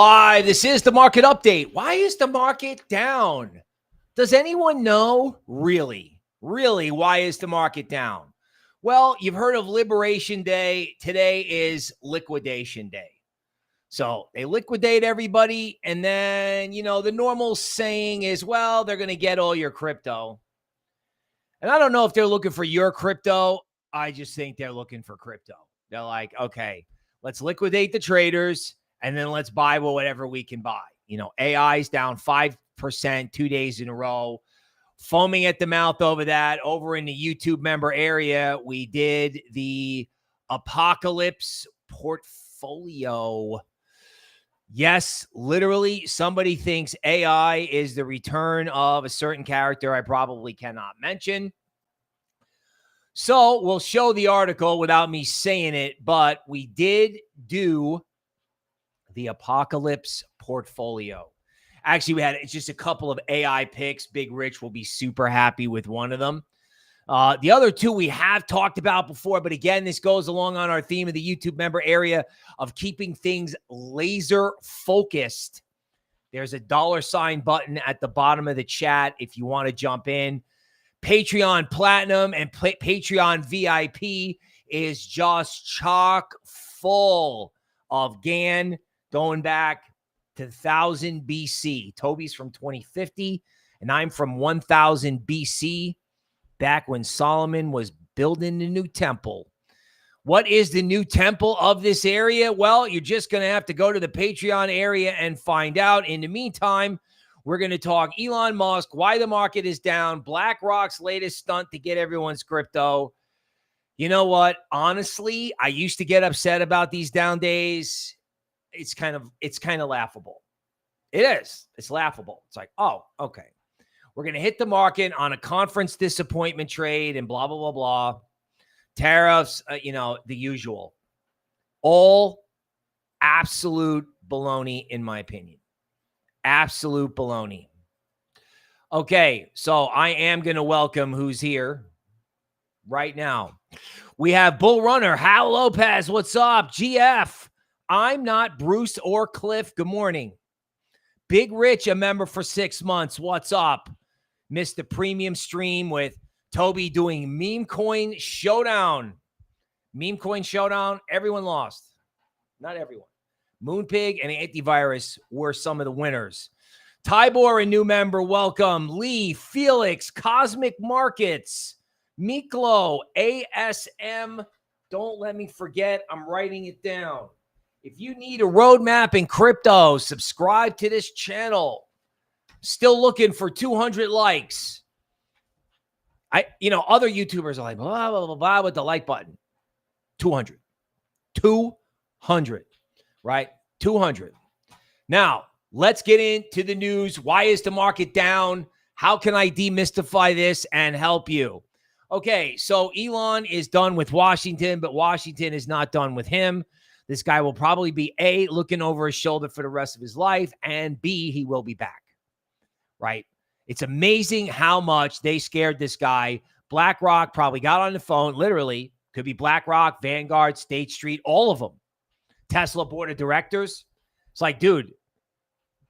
Hi, this is the market update. Why is the market down? Does anyone know? Really, why is the market down? Well, you've heard of Liberation Day. Today is Liquidation Day. So they liquidate everybody. And then, the normal saying is, well, they're going to get all your crypto. And I don't know if they're looking for your crypto. I just think they're looking for crypto. They're like, okay, let's liquidate the traders. And then let's buy whatever we can buy. AI is down 5% 2 days in a row. Foaming at the mouth over that. Over in the YouTube member area, we did the Apocalypse portfolio. Yes, literally, somebody thinks AI is the return of a certain character I probably cannot mention. So we'll show the article without me saying it, but we did do the Apocalypse portfolio. Actually, it's just a couple of AI picks. Big Rich will be super happy with one of them. The other two we have talked about before, but again, this goes along on our theme of the YouTube member area of keeping things laser focused. There's a $sign button at the bottom of the chat if you want to jump in. Patreon Platinum and Patreon VIP is just chock full of GAN going back to 1000 BC. Toby's from 2050, and I'm from 1000 BC, back when Solomon was building the new temple. What is the new temple of this area? Well, you're just going to have to go to the Patreon area and find out. In the meantime, we're going to talk Elon Musk, why the market is down, BlackRock's latest stunt to get everyone's crypto. You know what? Honestly, I used to get upset about these down days. It's kind of laughable. It is. It's laughable. It's like, oh, okay. We're going to hit the market on a conference disappointment trade and blah, blah, blah, blah. Tariffs, the usual. All absolute baloney, in my opinion. Absolute baloney. Okay, so I am going to welcome who's here right now. We have Bull Runner, Hal Lopez. What's up? GF. I'm not Bruce or Cliff. Good morning. Big Rich, a member for 6 months. What's up? Missed the premium stream with Toby doing Meme Coin Showdown. Meme Coin Showdown. Everyone lost. Not everyone. Moonpig and Antivirus were some of the winners. Tybor, a new member. Welcome. Lee, Felix, Cosmic Markets, Miklo, ASM. Don't let me forget. I'm writing it down. If you need a roadmap in crypto, subscribe to this channel. Still looking for 200 likes. Other YouTubers are like, blah, blah, blah, blah, with the like button. 200. 200, right? 200. Now, let's get into the news. Why is the market down? How can I demystify this and help you? Okay, so Elon is done with Washington, but Washington is not done with him. This guy will probably be A, looking over his shoulder for the rest of his life, and B, he will be back, right? It's amazing how much they scared this guy. BlackRock probably got on the phone, literally, could be BlackRock, Vanguard, State Street, all of them. Tesla board of directors. It's like, dude,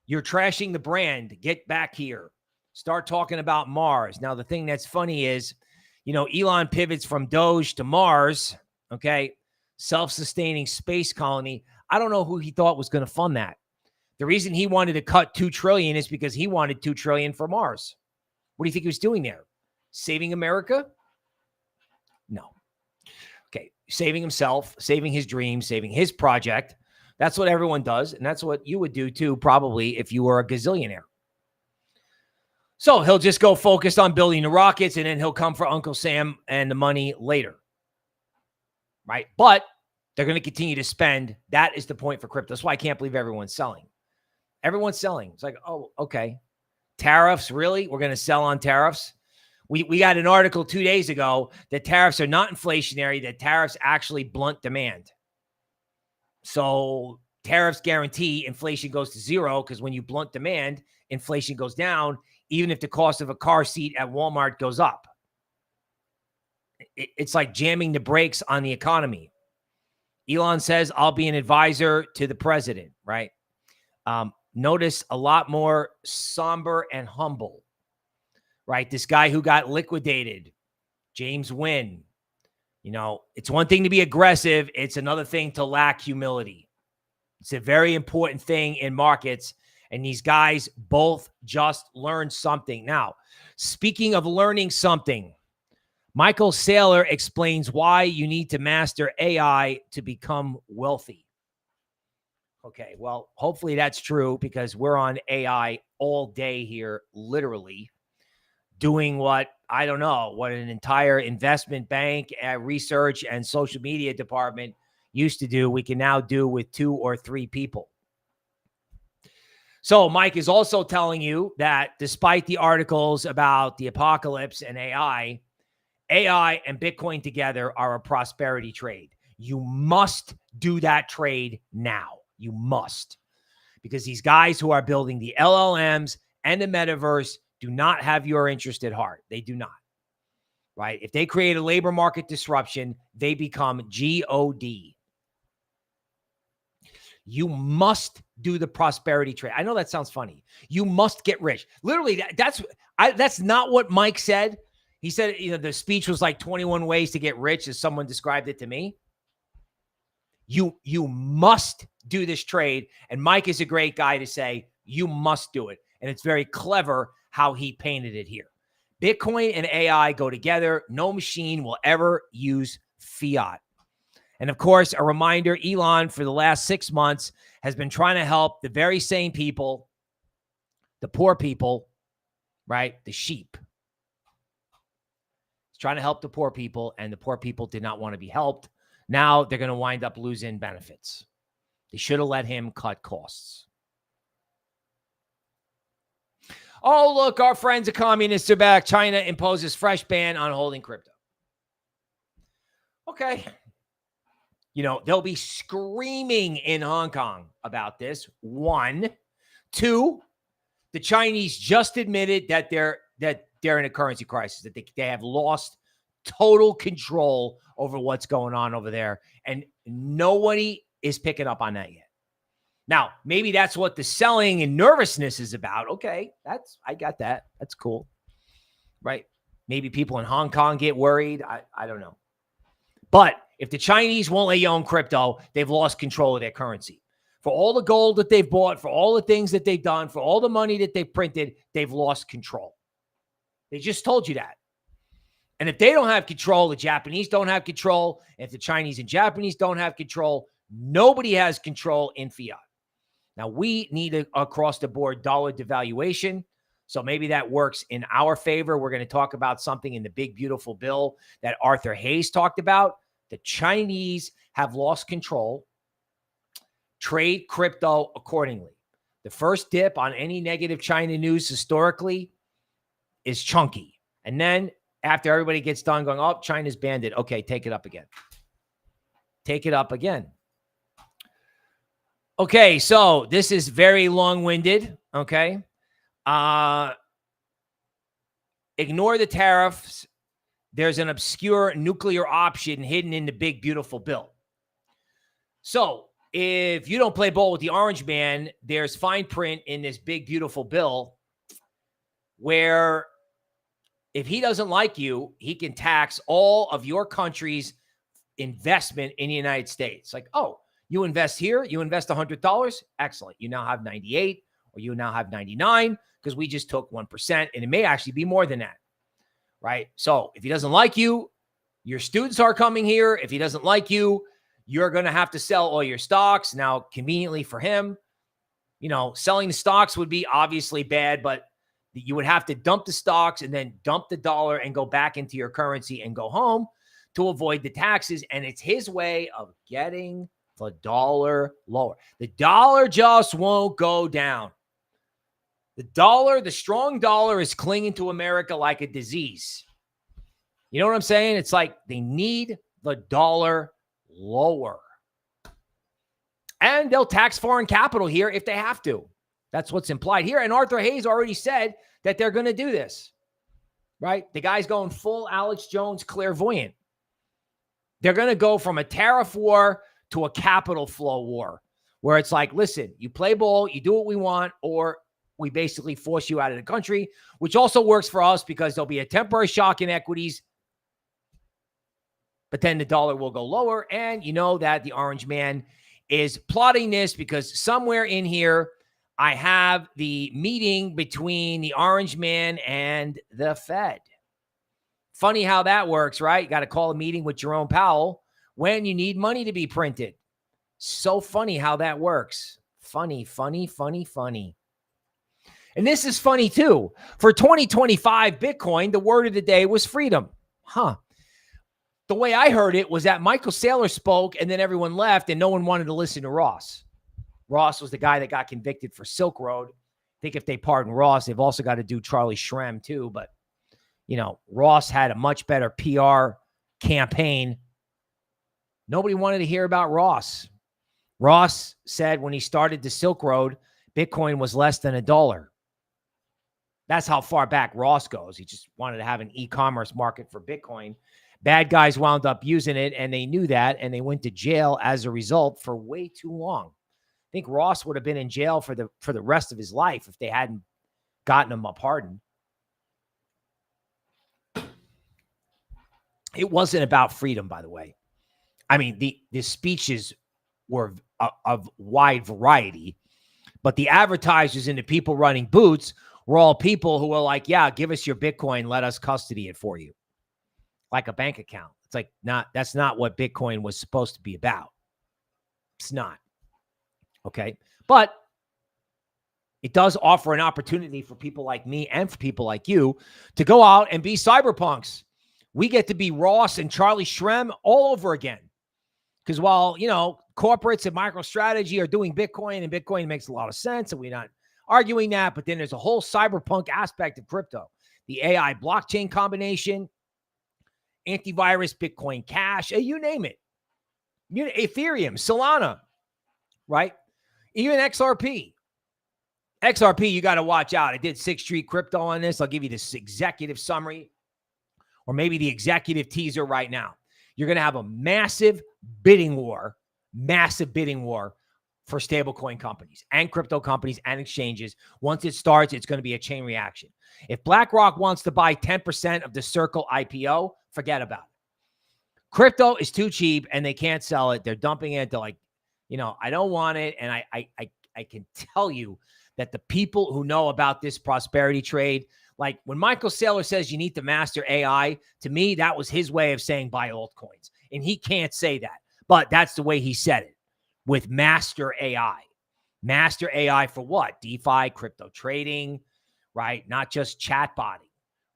you're trashing the brand. Get back here. Start talking about Mars. Now, the thing that's funny is, Elon pivots from Doge to Mars, okay? Self-sustaining space colony. I don't know who he thought was going to fund that. The reason he wanted to cut $2 trillion is because he wanted $2 trillion for Mars. What do you think he was doing there? Saving America? No. Okay. Saving himself, saving his dream, saving his project. That's what everyone does. And that's what you would do too, probably, if you were a gazillionaire. So he'll just go focused on building the rockets, and then he'll come for Uncle Sam and the money later. Right? But they're going to continue to spend. That is the point for crypto. That's why I can't believe everyone's selling. Everyone's selling. It's like, oh, okay. Tariffs, really? We're going to sell on tariffs? We got an article 2 days ago that tariffs are not inflationary, that tariffs actually blunt demand. So tariffs guarantee inflation goes to zero, because when you blunt demand, inflation goes down, even if the cost of a car seat at Walmart goes up. It's like jamming the brakes on the economy. Elon says, I'll be an advisor to the president, right? Notice a lot more somber and humble, right? This guy who got liquidated, James Wynn. You know, it's one thing to be aggressive. It's another thing to lack humility. It's a very important thing in markets. And these guys both just learned something. Now, speaking of learning something, Michael Saylor explains why you need to master AI to become wealthy. Okay, well, hopefully that's true because we're on AI all day here, literally doing what, I don't know, what an entire investment bank, research, and social media department used to do, we can now do with 2 or 3 people. So Mike is also telling you that despite the articles about the apocalypse and AI and Bitcoin together are a prosperity trade. You must do that trade now. You must. Because these guys who are building the LLMs and the metaverse do not have your interest at heart. They do not. Right? If they create a labor market disruption, they become God. You must do the prosperity trade. I know that sounds funny. You must get rich. Literally, that's not what Mike said. He said, you know, the speech was like 21 ways to get rich, as someone described it to me. You must do this trade. And Mike is a great guy to say, you must do it. And it's very clever how he painted it here. Bitcoin and AI go together. No machine will ever use fiat. And of course, a reminder, Elon, for the last 6 months, has been trying to help the very same people, the poor people, right? The sheep. He's trying to help the poor people, and the poor people did not want to be helped. Now they're going to wind up losing benefits. They should have let him cut costs. Oh, look, our friends, the communists, are back. China imposes fresh ban on holding crypto. Okay. You know, they'll be screaming in Hong Kong about this. 1. 2, the Chinese just admitted that they're in a currency crisis, that they have lost total control over what's going on over there. And nobody is picking up on that yet. Now, maybe that's what the selling and nervousness is about. Okay, I got that. That's cool. Right? Maybe people in Hong Kong get worried. I don't know. But if the Chinese won't let you own crypto, they've lost control of their currency. For all the gold that they've bought, for all the things that they've done, for all the money that they've printed, they've lost control. They just told you that. And if they don't have control, the Japanese don't have control. If the Chinese and Japanese don't have control, nobody has control in fiat. Now, we need a across-the-board dollar devaluation. So maybe that works in our favor. We're going to talk about something in the big, beautiful bill that Arthur Hayes talked about. The Chinese have lost control. Trade crypto accordingly. The first dip on any negative China news historically is chunky. And then after everybody gets done going, oh, China's banned it. Okay, take it up again. Take it up again. Okay, so this is very long-winded, okay? Ignore the tariffs. There's an obscure nuclear option hidden in the big, beautiful bill. So if you don't play ball with the orange man, there's fine print in this big, beautiful bill where if he doesn't like you, he can tax all of your country's investment in the United States. Like, oh, you invest here, you invest $100. Excellent. You now have 98 or you now have 99 because we just took 1%, and it may actually be more than that, right? So if he doesn't like you, your students are coming here. If he doesn't like you, you're going to have to sell all your stocks. Now, conveniently for him, you know, selling the stocks would be obviously bad, but you would have to dump the stocks and then dump the dollar and go back into your currency and go home to avoid the taxes. And it's his way of getting the dollar lower. The dollar just won't go down. The dollar, the strong dollar, is clinging to America like a disease. You know what I'm saying? It's like they need the dollar lower. And they'll tax foreign capital here if they have to. That's what's implied here. And Arthur Hayes already said that they're going to do this, right? The guy's going full Alex Jones clairvoyant. They're going to go from a tariff war to a capital flow war. where it's like, listen, you play ball, you do what we want, or we basically force you out of the country, which also works for us because there'll be a temporary shock in equities, but then the dollar will go lower. And you know that the orange man is plotting this because somewhere in here, I have the meeting between the orange man and the Fed. Funny how that works, right? You got to call a meeting with Jerome Powell when you need money to be printed. So funny how that works. Funny, funny, funny, funny. And this is funny too. For 2025 Bitcoin, the word of the day was freedom. The way I heard it was that Michael Saylor spoke and then everyone left and no one wanted to listen to Ross. Ross was the guy that got convicted for Silk Road. I think if they pardon Ross, they've also got to do Charlie Shrem too. But, you know, Ross had a much better PR campaign. Nobody wanted to hear about Ross. Ross said when he started the Silk Road, Bitcoin was less than $1. That's how far back Ross goes. He just wanted to have an e-commerce market for Bitcoin. Bad guys wound up using it, and they knew that, and they went to jail as a result for way too long. I think Ross would have been in jail for the rest of his life if they hadn't gotten him a pardon. It wasn't about freedom, by the way. I mean, the speeches were of wide variety, but the advertisers and the people running booths were all people who were like, yeah, give us your Bitcoin, let us custody it for you. Like a bank account. It's like, that's not what Bitcoin was supposed to be about. It's not. Okay. But it does offer an opportunity for people like me and for people like you to go out and be cyberpunks. We get to be Ross and Charlie Shrem all over again. Because while, you know, corporates and MicroStrategy are doing Bitcoin and Bitcoin makes a lot of sense and we're not arguing that, but then there's a whole cyberpunk aspect of crypto. The AI blockchain combination, antivirus, Bitcoin Cash, you name it. Ethereum, Solana, right? Even XRP. XRP, you got to watch out. I did 6th Street Crypto on this. I'll give you this executive summary or maybe the executive teaser right now. You're going to have a massive bidding war for stablecoin companies and crypto companies and exchanges. Once it starts, it's going to be a chain reaction. If BlackRock wants to buy 10% of the Circle IPO, forget about it. Crypto is too cheap and they can't sell it. They're dumping it. They're like, you know, I don't want it. And I can tell you that the people who know about this prosperity trade, like when Michael Saylor says you need to master AI, to me, that was his way of saying buy altcoins. And he can't say that, but that's the way he said it with master AI. Master AI for what? DeFi, crypto trading, right? Not just chatbotting.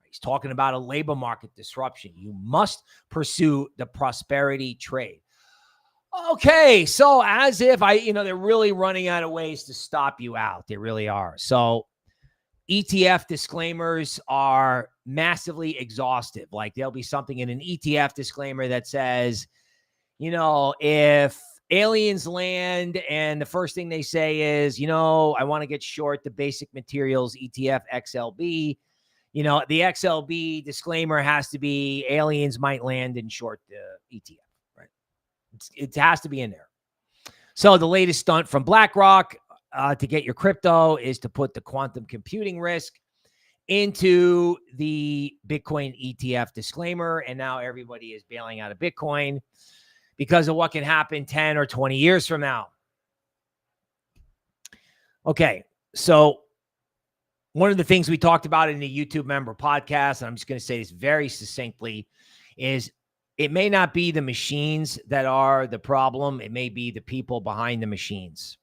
He's talking about a labor market disruption. You must pursue the prosperity trade. Okay, so as if they're really running out of ways to stop you out. They really are. So ETF disclaimers are massively exhaustive. Like there'll be something in an ETF disclaimer that says, you know, if aliens land and the first thing they say is, you know, I want to get short the basic materials ETF XLB. You know, the XLB disclaimer has to be aliens might land and short the ETF, right? It has to be in there. So the latest stunt from BlackRock to get your crypto is to put the quantum computing risk into the Bitcoin ETF disclaimer. And now everybody is bailing out of Bitcoin because of what can happen 10 or 20 years from now. Okay, so one of the things we talked about in the YouTube member podcast, and I'm just going to say this very succinctly, is it may not be the machines that are the problem. It may be the people behind the machines.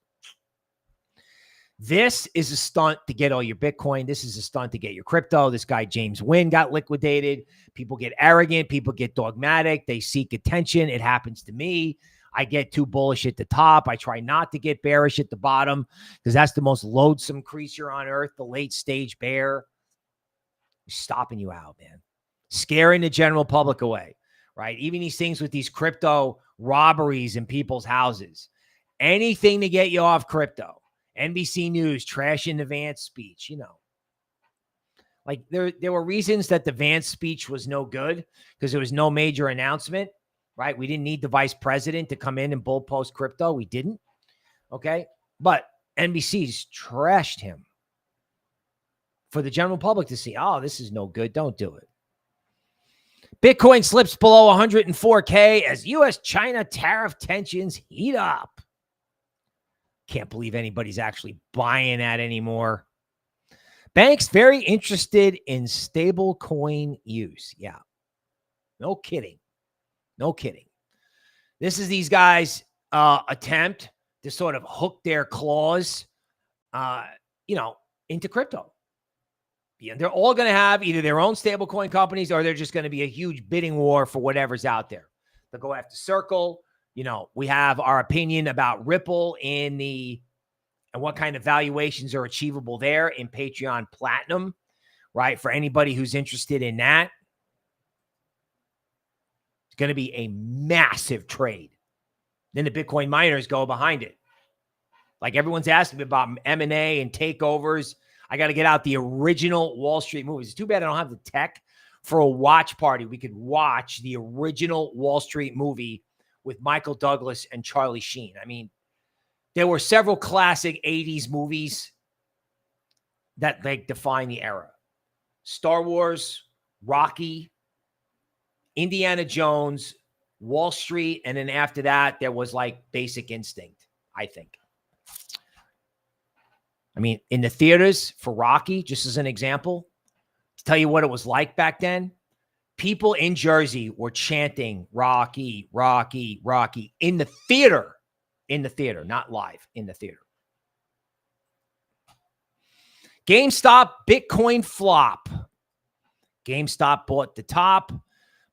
This is a stunt to get all your Bitcoin. This is a stunt to get your crypto. This guy, James Wynn, got liquidated. People get arrogant. People get dogmatic. They seek attention. It happens to me. I get too bullish at the top. I try not to get bearish at the bottom because that's the most loathsome creature on earth, the late stage bear. Stopping you out, man. Scaring the general public away, right? Even these things with these crypto robberies in people's houses. Anything to get you off crypto. NBC News trashing the Vance speech, you know. Like there were reasons that the Vance speech was no good because there was no major announcement. Right? We didn't need the vice president to come in and bull post crypto. We didn't. Okay. But NBC's trashed him for the general public to see. Oh, this is no good. Don't do it. Bitcoin slips below 104K as U.S.-China tariff tensions heat up. Can't believe anybody's actually buying that anymore. Banks very interested in stablecoin use. Yeah. No kidding. No kidding. This is these guys' attempt to sort of hook their claws, into crypto. Yeah, they're all going to have either their own stablecoin companies or they're just going to be a huge bidding war for whatever's out there. They'll go after Circle. We have our opinion about Ripple and what kind of valuations are achievable there in Patreon Platinum, right? For anybody who's interested in that. It's going to be a massive trade. Then the Bitcoin miners go behind it. Like everyone's asking me about M&A and takeovers. I got to get out the original Wall Street movies. It's too bad I don't have the tech for a watch party. We could watch the original Wall Street movie with Michael Douglas and Charlie Sheen. I mean, there were several classic 80s movies that define the era. Star Wars, Rocky, Indiana Jones, Wall Street, and then after that, there was like Basic Instinct, I think. I mean, in the theaters for Rocky, just as an example, to tell you what it was like back then, people in Jersey were chanting Rocky, Rocky, Rocky in the theater, not live, in the theater. GameStop Bitcoin flop. GameStop bought the top.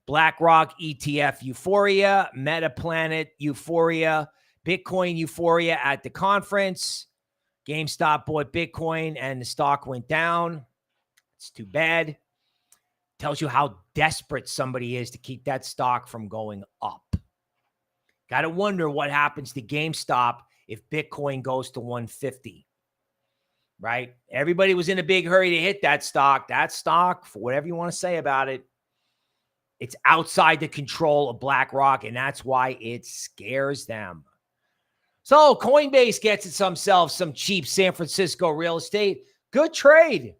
BlackRock ETF Euphoria, Metaplanet Euphoria, Bitcoin Euphoria at the conference. GameStop bought Bitcoin and the stock went down. It's too bad. Tells you how desperate somebody is to keep that stock from going up. Got to wonder what happens to GameStop if Bitcoin goes to 150, right? Everybody was in a big hurry to hit that stock. That stock, for whatever you want to say about it, it's outside the control of BlackRock, and that's why it scares them. So Coinbase gets itself some cheap San Francisco real estate. Good trade.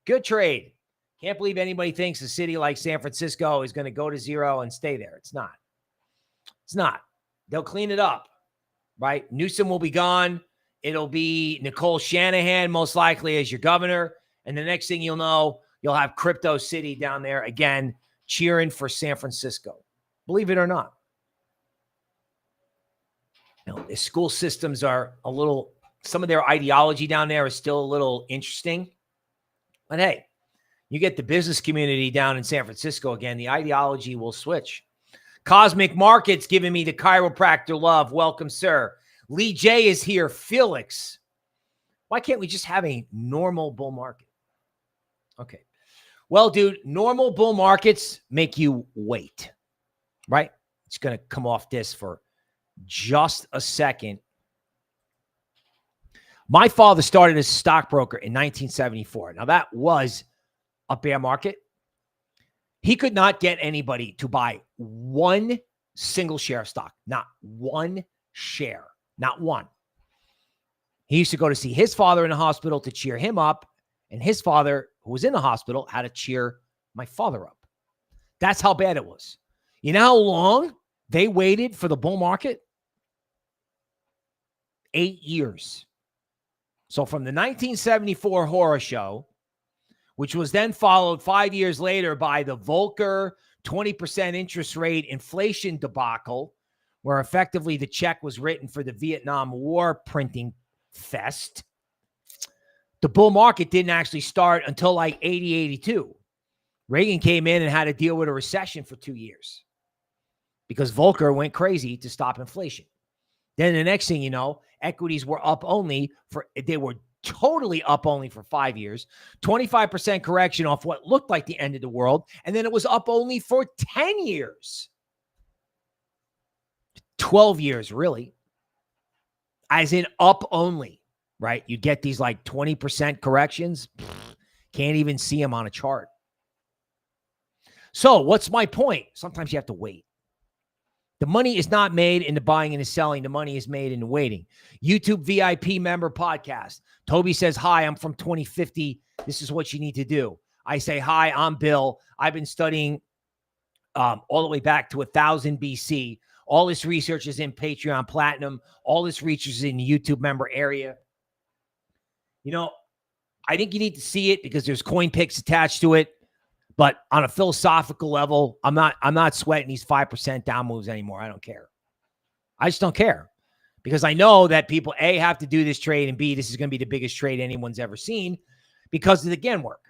Good trade. Can't believe anybody thinks a city like San Francisco is going to go to zero and stay there. It's not. It's not. They'll clean it up, right? Newsom will be gone. It'll be Nicole Shanahan most likely as your governor. And the next thing you'll know, you'll have Crypto City down there again cheering for San Francisco. Believe it or not. The school systems are some of their ideology down there is still a little interesting. But hey, you get the business community down in San Francisco again, the ideology will switch. Cosmic Markets giving me the chiropractor love. Welcome, sir. Lee J is here. Felix. Why can't we just have a normal bull market? Okay. Well, dude, normal bull markets make you wait, right? It's going to come off this for just a second. My father started as a stockbroker in 1974. Now, that was a bear market. He could not get anybody to buy one single share of stock. Not one share. Not one. He used to go to see his father in the hospital to cheer him up, and his father, who was in the hospital, had to cheer my father up. That's how bad it was. You know how long they waited for the bull market? 8 years. So from the 1974 horror show, which was then followed 5 years later by the Volcker 20% interest rate inflation debacle, where effectively the check was written for the Vietnam War printing fest. The bull market didn't actually start until like 80, 82. Reagan came in and had to deal with a recession for 2 years because Volcker went crazy to stop inflation. Then the next thing you know, equities were totally up only for 5 years, 25% correction off what looked like the end of the world. And then it was up only for 10 years, 12 years, really, as in up only, right? You get these like 20% corrections. Can't even see them on a chart. So what's my point? Sometimes you have to wait. The money is not made in the buying and the selling. The money is made in the waiting. YouTube VIP member podcast. Toby says, hi, I'm from 2050. This is what you need to do. I say, hi, I'm Bill. I've been studying all the way back to 1000 BC. All this research is in Patreon Platinum. All this research is in the YouTube member area. You know, I think you need to see it because there's coin picks attached to it. But on a philosophical level, I'm not sweating these 5% down moves anymore. I don't care. I just don't care because I know that people, A, have to do this trade, and B, this is going to be the biggest trade anyone's ever seen because of the again work,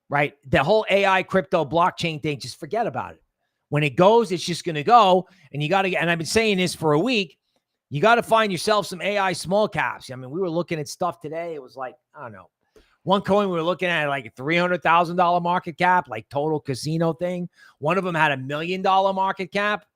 right? The whole AI crypto blockchain thing, just forget about it. When it goes, it's just going to go. And you got to, and I've been saying this for a week, you got to find yourself some AI small caps. I mean, we were looking at stuff today. It was like, I don't know. One coin we were looking at like a $300,000 market cap, like total casino thing. One of them had $1 million market cap.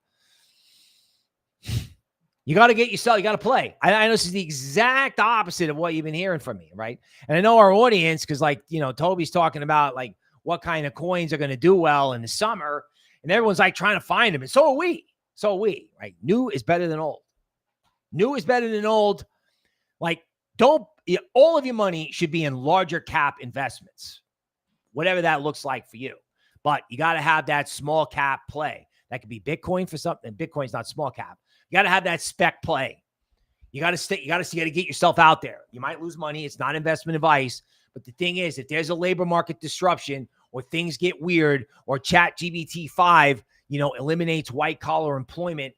You got to get yourself, you got to play. I know this is the exact opposite of what you've been hearing from me, right? And I know our audience, because like, you know, Toby's talking about like what kind of coins are going to do well in the summer. And everyone's like trying to find them. And so are we. So are we, right? New is better than old. New is better than old. Like, all of your money should be in larger cap investments, whatever that looks like for you. But you got to have that small cap play. That could be Bitcoin for something. Bitcoin's not small cap. You got to have that spec play. You got to get yourself out there. You might lose money. It's not investment advice. But the thing is, if there's a labor market disruption or things get weird or ChatGPT 5, eliminates white collar employment,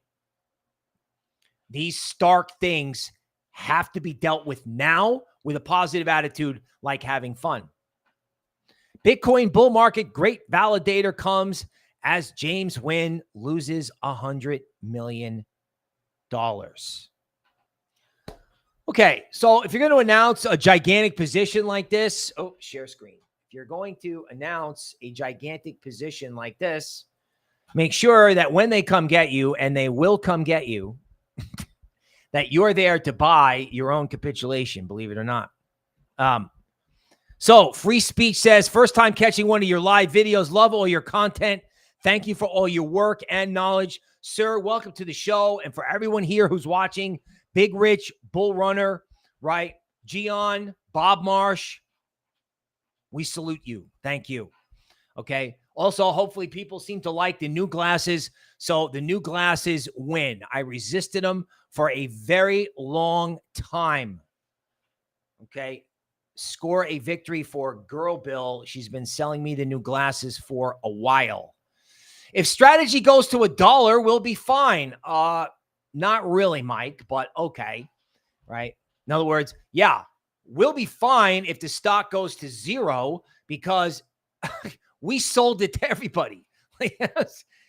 these stark things have to be dealt with now with a positive attitude, like having fun. Bitcoin bull market, great validator comes as James Wynn loses $100 million. Okay, so if you're going to announce a gigantic position like this, share screen. If you're going to announce a gigantic position like this, make sure that when they come get you, and they will come get you, that you're there to buy your own capitulation, believe it or not. So Free Speech says, first time catching one of your live videos. Love all your content. Thank you for all your work and knowledge. Sir, welcome to the show. And for everyone here who's watching, Big Rich, Bull Runner, right? Gian, Bob Marsh, we salute you. Thank you. Okay. Also, hopefully people seem to like the new glasses. So the new glasses win. I resisted them for a very long time. Okay. Score a victory for Girl Bill. She's been selling me the new glasses for a while. If strategy goes to $1, we'll be fine. Not really, Mike, but okay. Right. In other words, yeah, we'll be fine if the stock goes to 0 because we sold it to everybody.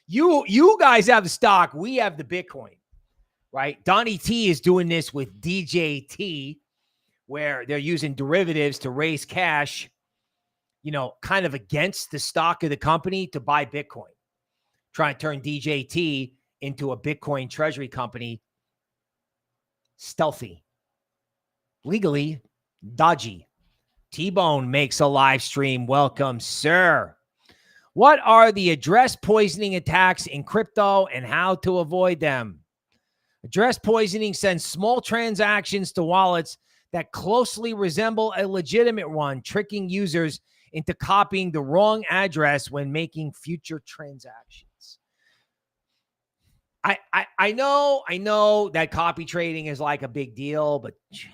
You guys have the stock. We have the Bitcoin, right? Donnie T is doing this with DJT, where they're using derivatives to raise cash, kind of against the stock of the company to buy Bitcoin. Trying to turn DJT into a Bitcoin treasury company. Stealthy. Legally dodgy. T-Bone makes a live stream. Welcome, sir. What are the address poisoning attacks in crypto and how to avoid them? Address poisoning sends small transactions to wallets that closely resemble a legitimate one, tricking users into copying the wrong address when making future transactions. I know that copy trading is like a big deal, but geez,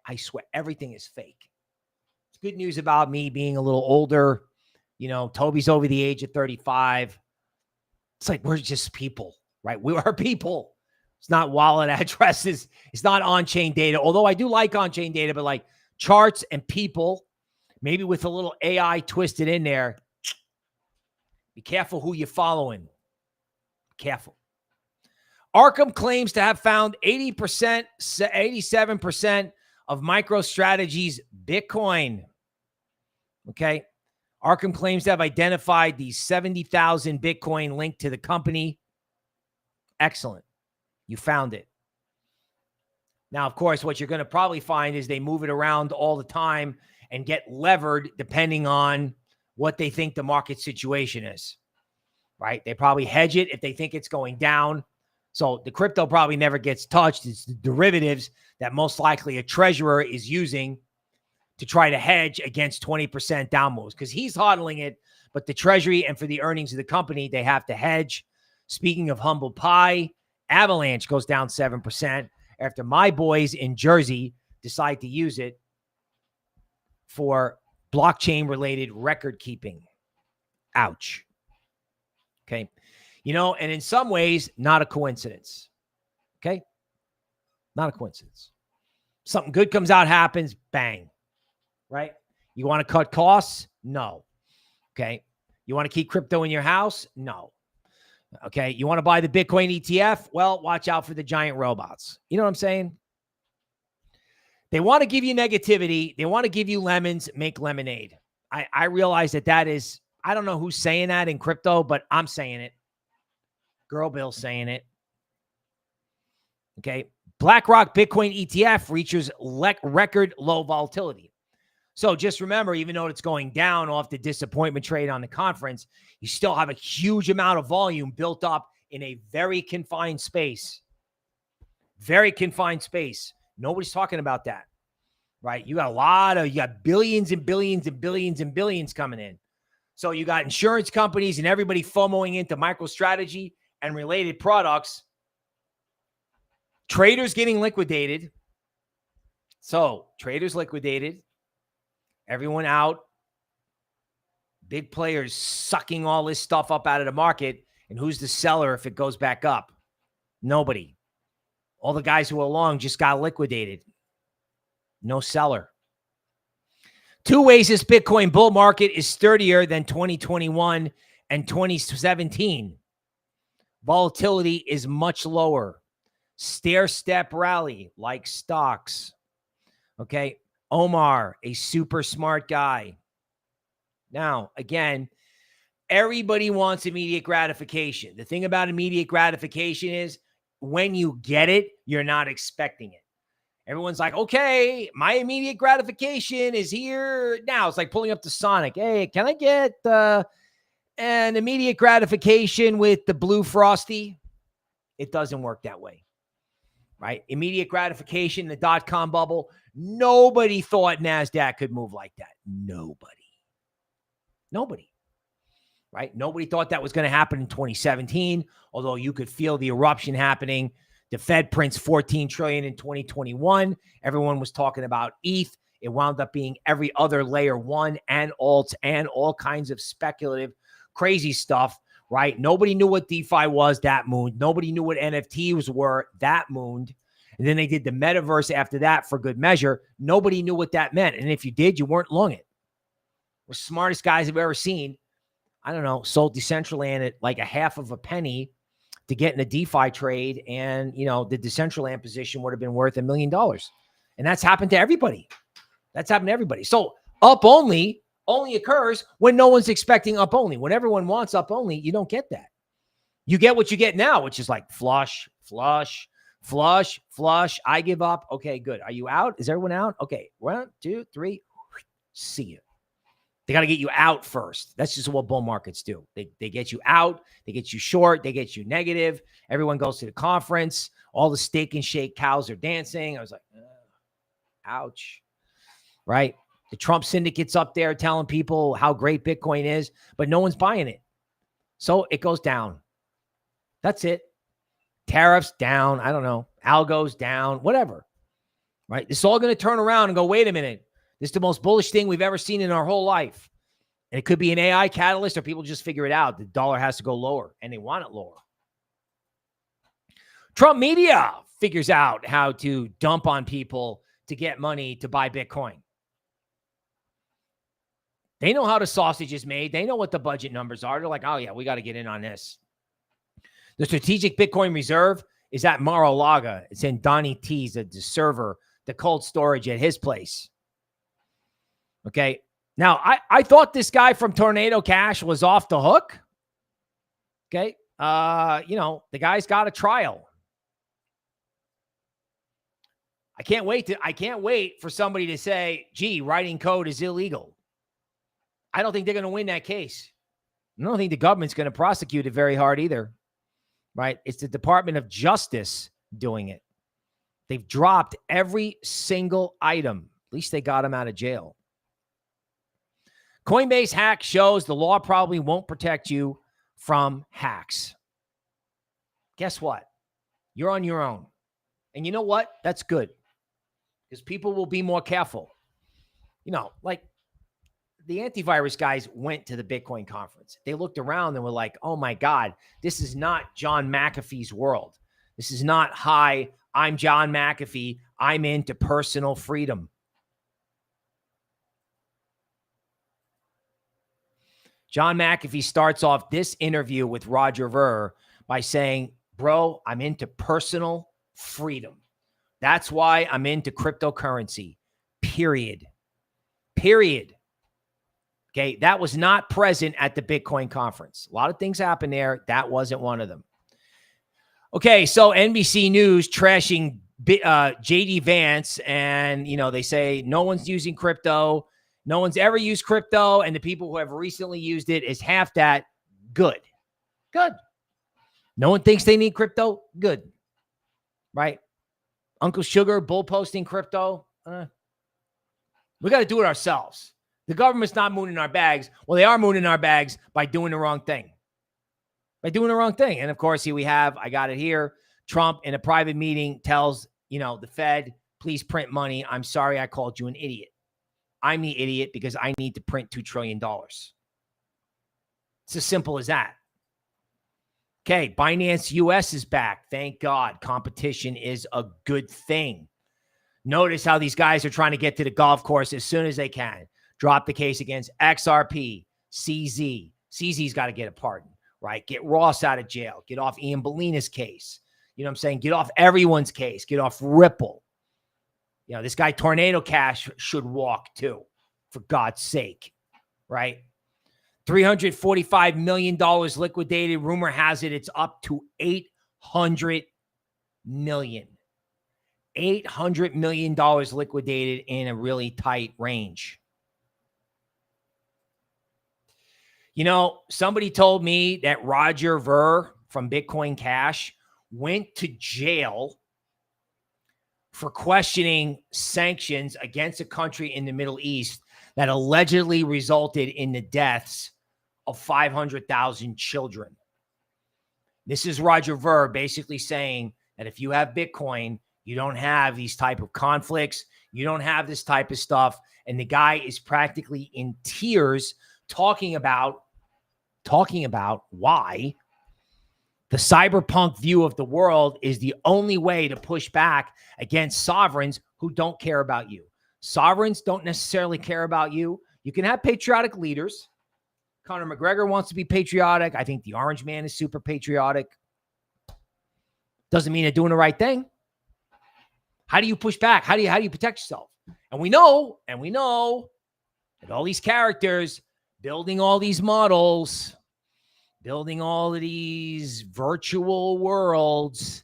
I swear everything is fake. It's good news about me being a little older. Toby's over the age of 35. It's like, we're just people, right? We are people. It's not wallet addresses. It's not on-chain data. Although I do like on-chain data, but like charts and people, maybe with a little AI twisted in there. Be careful who you're following. Be careful. Arkham claims to have found 87% of MicroStrategy's Bitcoin. Okay. Arkham claims to have identified the 70,000 Bitcoin linked to the company. Excellent. You found it. Now, of course, what you're going to probably find is they move it around all the time and get levered depending on what they think the market situation is. right? They probably hedge it if they think it's going down. So the crypto probably never gets touched. It's the derivatives that most likely a treasurer is using to try to hedge against 20% down moves, because he's hodling it, but the treasury and for the earnings of the company, they have to hedge. Speaking of humble pie, Avalanche goes down 7% after my boys in Jersey decide to use it for blockchain-related record keeping. Ouch. Okay. You know, and in some ways, not a coincidence. Okay. Not a coincidence. Something good comes out, happens, bang. Right? You want to cut costs? No. Okay. You want to keep crypto in your house? No. Okay. You want to buy the Bitcoin ETF? Well, watch out for the giant robots. You know what I'm saying? They want to give you negativity. They want to give you lemons, make lemonade. I realize that is, I don't know who's saying that in crypto, but I'm saying it. Girl Bill's saying it. Okay. BlackRock Bitcoin ETF reaches record low volatility. So just remember, even though it's going down off the disappointment trade on the conference, you still have a huge amount of volume built up in a very confined space. Very confined space. Nobody's talking about that, right? You got billions and billions and billions and billions coming in. So you got insurance companies and everybody FOMOing into MicroStrategy and related products. Traders getting liquidated. So traders liquidated. Everyone out. Big players sucking all this stuff up out of the market. And who's the seller if it goes back up? Nobody. All the guys who are long just got liquidated. No seller. Two ways this Bitcoin bull market is sturdier than 2021 and 2017. Volatility is much lower. Stair-step rally like stocks. Okay. Omar, a super smart guy. Now, again, everybody wants immediate gratification. The thing about immediate gratification is when you get it, you're not expecting it. Everyone's like, okay, my immediate gratification is here now. It's like pulling up to Sonic. Hey, can I get an immediate gratification with the blue Frosty? It doesn't work that way, right? Immediate gratification, the dot-com bubble. Nobody thought NASDAQ could move like that. Nobody, right? Nobody thought that was going to happen in 2017, although you could feel the eruption happening. The Fed prints $14 trillion in 2021. Everyone was talking about ETH. It wound up being every other layer one and alts and all kinds of speculative, crazy stuff, right? Nobody knew what DeFi was, that mooned. Nobody knew what NFTs were, that mooned. And then they did the metaverse after that for good measure. Nobody knew what that meant. And if you did, you weren't long it. We're smartest guys I've ever seen. I don't know, sold Decentraland at like a half of a penny to get in a DeFi trade. And, you know, the Decentraland position would have been worth $1 million. And that's happened to everybody. That's happened to everybody. So up only occurs when no one's expecting up only. When everyone wants up only, you don't get that. You get what you get now, which is like flush, flush, flush, flush. I give up. Okay, good. Are you out? Is everyone out? Okay. 1, 2, 3. See you. They got to get you out first. That's just what bull markets do. They get you out. They get you short. They get you negative. Everyone goes to the conference. All the steak and shake cows are dancing. I was like, ouch. Right? The Trump syndicate's up there telling people how great Bitcoin is, but no one's buying it. So it goes down. That's it. Tariffs down. I don't know. Algo's down. Whatever. Right? It's all going to turn around and go, wait a minute. This is the most bullish thing we've ever seen in our whole life. And it could be an AI catalyst or people just figure it out. The dollar has to go lower and they want it lower. Trump media figures out how to dump on people to get money to buy Bitcoin. They know how the sausage is made. They know what the budget numbers are. They're like, oh yeah, we got to get in on this. The strategic Bitcoin reserve is at Mar-a-Lago. It's in Donnie T's, the server, the cold storage at his place. Okay. Now, I thought this guy from Tornado Cash was off the hook. Okay. You know, the guy's got a trial. I can't wait for somebody to say, gee, writing code is illegal. I don't think they're going to win that case. I don't think the government's going to prosecute it very hard either, right? It's the Department of Justice doing it. They've dropped every single item. At least they got him out of jail. Coinbase hack shows the law probably won't protect you from hacks. Guess what? You're on your own. And you know what? That's good, because people will be more careful. You know, like the antivirus guys went to the Bitcoin conference. They looked around and were like, oh my God, this is not John McAfee's world. This is not, hi, I'm John McAfee. I'm into personal freedom. John McAfee starts off this interview with Roger Ver by saying, bro, I'm into personal freedom. That's why I'm into cryptocurrency, period. Period. Okay, that was not present at the Bitcoin conference. A lot of things happened there. That wasn't one of them. Okay, so NBC News trashing JD Vance, and, you know, they say no one's using crypto. No one's ever used crypto, and the people who have recently used it is half that. Good. Good. No one thinks they need crypto. Good. Right? Uncle Sugar bull posting crypto. We got to do it ourselves. The government's not mooning our bags. Well, they are mooning our bags by doing the wrong thing. By doing the wrong thing. And of course, here we have, I got it here, Trump in a private meeting tells, you know, the Fed, please print money. I'm sorry I called you an idiot. I'm the idiot because I need to print $2 trillion. It's as simple as that. Okay, Binance US is back. Thank God. Competition is a good thing. Notice how these guys are trying to get to the golf course as soon as they can. Drop the case against XRP, CZ. CZ's got to get a pardon, right? Get Ross out of jail. Get off Ian Bellina's case. You know what I'm saying? Get off everyone's case. Get off Ripple. You know, this guy Tornado Cash should walk too, for God's sake, right? $345 million liquidated. Rumor has it it's up to $800 million. $800 million liquidated in a really tight range. You know, somebody told me that Roger Ver from Bitcoin Cash went to jail for questioning sanctions against a country in the Middle East that allegedly resulted in the deaths of 500,000 children. This is Roger Ver basically saying that if you have Bitcoin, you don't have these type of conflicts. You don't have this type of stuff. And the guy is practically in tears talking about why the cyberpunk view of the world is the only way to push back against sovereigns who don't care about you. Sovereigns don't necessarily care about you. You can have patriotic leaders. Conor McGregor wants to be patriotic. I think the Orange Man is super patriotic. Doesn't mean they're doing the right thing. How do you push back? How do you protect yourself? And we know that all these characters building all these models, building all of these virtual worlds,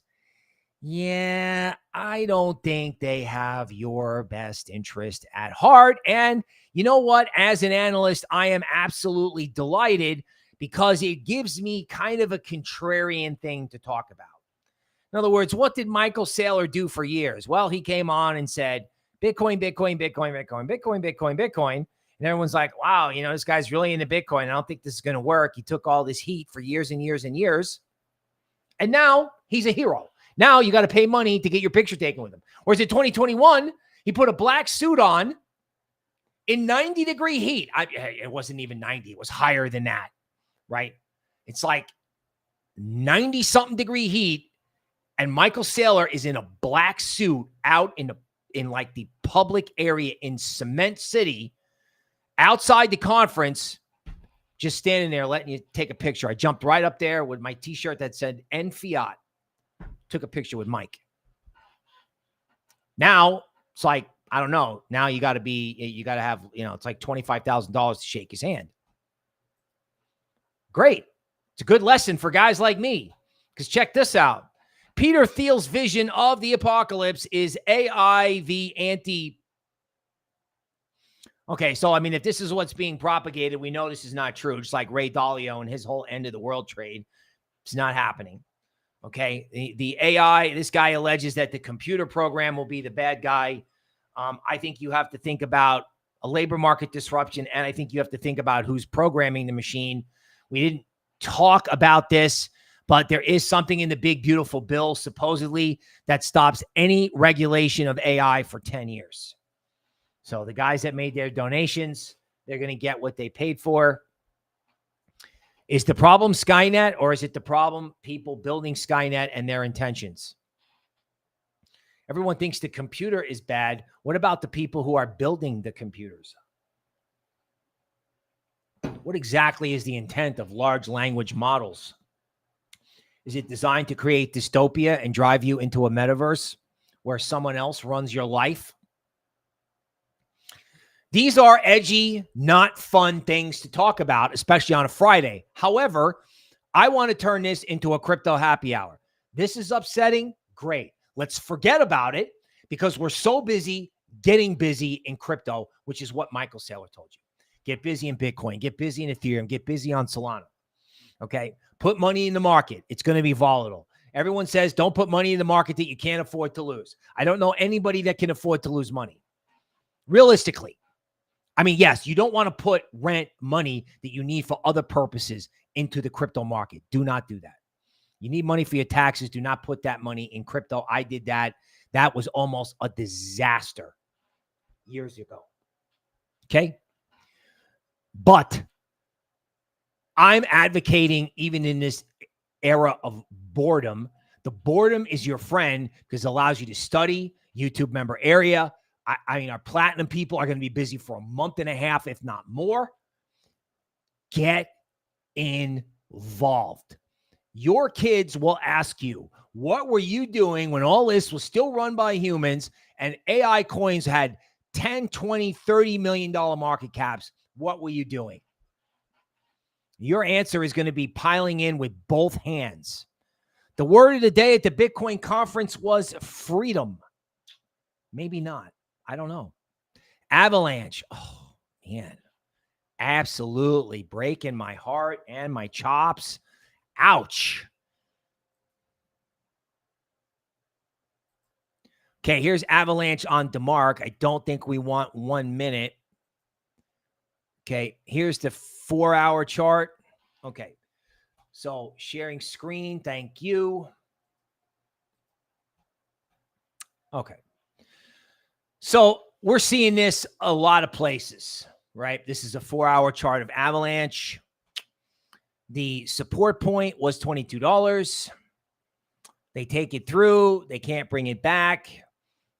yeah, I don't think they have your best interest at heart. And you know what? As an analyst, I am absolutely delighted because it gives me kind of a contrarian thing to talk about. In other words, what did Michael Saylor do for years? Well, he came on and said, Bitcoin, Bitcoin, Bitcoin, Bitcoin, Bitcoin, Bitcoin, Bitcoin. And everyone's like, wow, you know, this guy's really into Bitcoin. I don't think this is going to work. He took all this heat for years and years and years. And now he's a hero. Now you got to pay money to get your picture taken with him. Whereas in 2021, he put a black suit on in 90-degree heat. It wasn't even 90. It was higher than that, right? It's like 90-something degree heat. And Michael Saylor is in a black suit out in like the public area in Cement City, outside the conference, just standing there letting you take a picture. I jumped right up there with my t-shirt that said "N Fiat." Took a picture with Mike. Now it's like, I don't know. Now you got to have, you know, it's like $25,000 to shake his hand. Great. It's a good lesson for guys like me. Because check this out. Peter Thiel's vision of the apocalypse is AI the Okay, so I mean, if this is what's being propagated, we know this is not true. Just like Ray Dalio and his whole end of the world trade, it's not happening. Okay, the AI, this guy alleges that the computer program will be the bad guy. I think you have to think about a labor market disruption, and I think you have to think about who's programming the machine. We didn't talk about this, but there is something in the big, beautiful bill, supposedly, that stops any regulation of AI for 10 years. So the guys that made their donations, they're going to get what they paid for. Is the problem Skynet, or is it the problem people building Skynet and their intentions? Everyone thinks the computer is bad. What about the people who are building the computers? What exactly is the intent of large language models? Is it designed to create dystopia and drive you into a metaverse where someone else runs your life? These are edgy, not fun things to talk about, especially on a Friday. However, I want to turn this into a crypto happy hour. This is upsetting. Great. Let's forget about it because we're so busy getting busy in crypto, which is what Michael Saylor told you. Get busy in Bitcoin, get busy in Ethereum, get busy on Solana. Okay. Put money in the market. It's going to be volatile. Everyone says don't put money in the market that you can't afford to lose. I don't know anybody that can afford to lose money. Realistically. I mean, yes, you don't want to put rent money that you need for other purposes into the crypto market. Do not do that. You need money for your taxes. Do not put that money in crypto. I did that. That was almost a disaster years ago. Okay. But I'm advocating, even in this era of boredom, the boredom is your friend because it allows you to study, YouTube member area. I mean, our platinum people are going to be busy for a month and a half, if not more. Get involved. Your kids will ask you, what were you doing when all this was still run by humans and AI coins had 10, 20, $30 million market caps? What were you doing? Your answer is going to be piling in with both hands. The word of the day at the Bitcoin conference was freedom. Maybe not. I don't know. Avalanche. Oh, man. Absolutely breaking my heart and my chops. Ouch. Okay, here's Avalanche on DeMark. I don't think we want 1 minute. Okay, here's the 4-hour chart. Okay, so sharing screen. Thank you. Okay. So we're seeing this a lot of places, right? This is a 4-hour chart of Avalanche. The support point was $22. They take it through. They can't bring it back.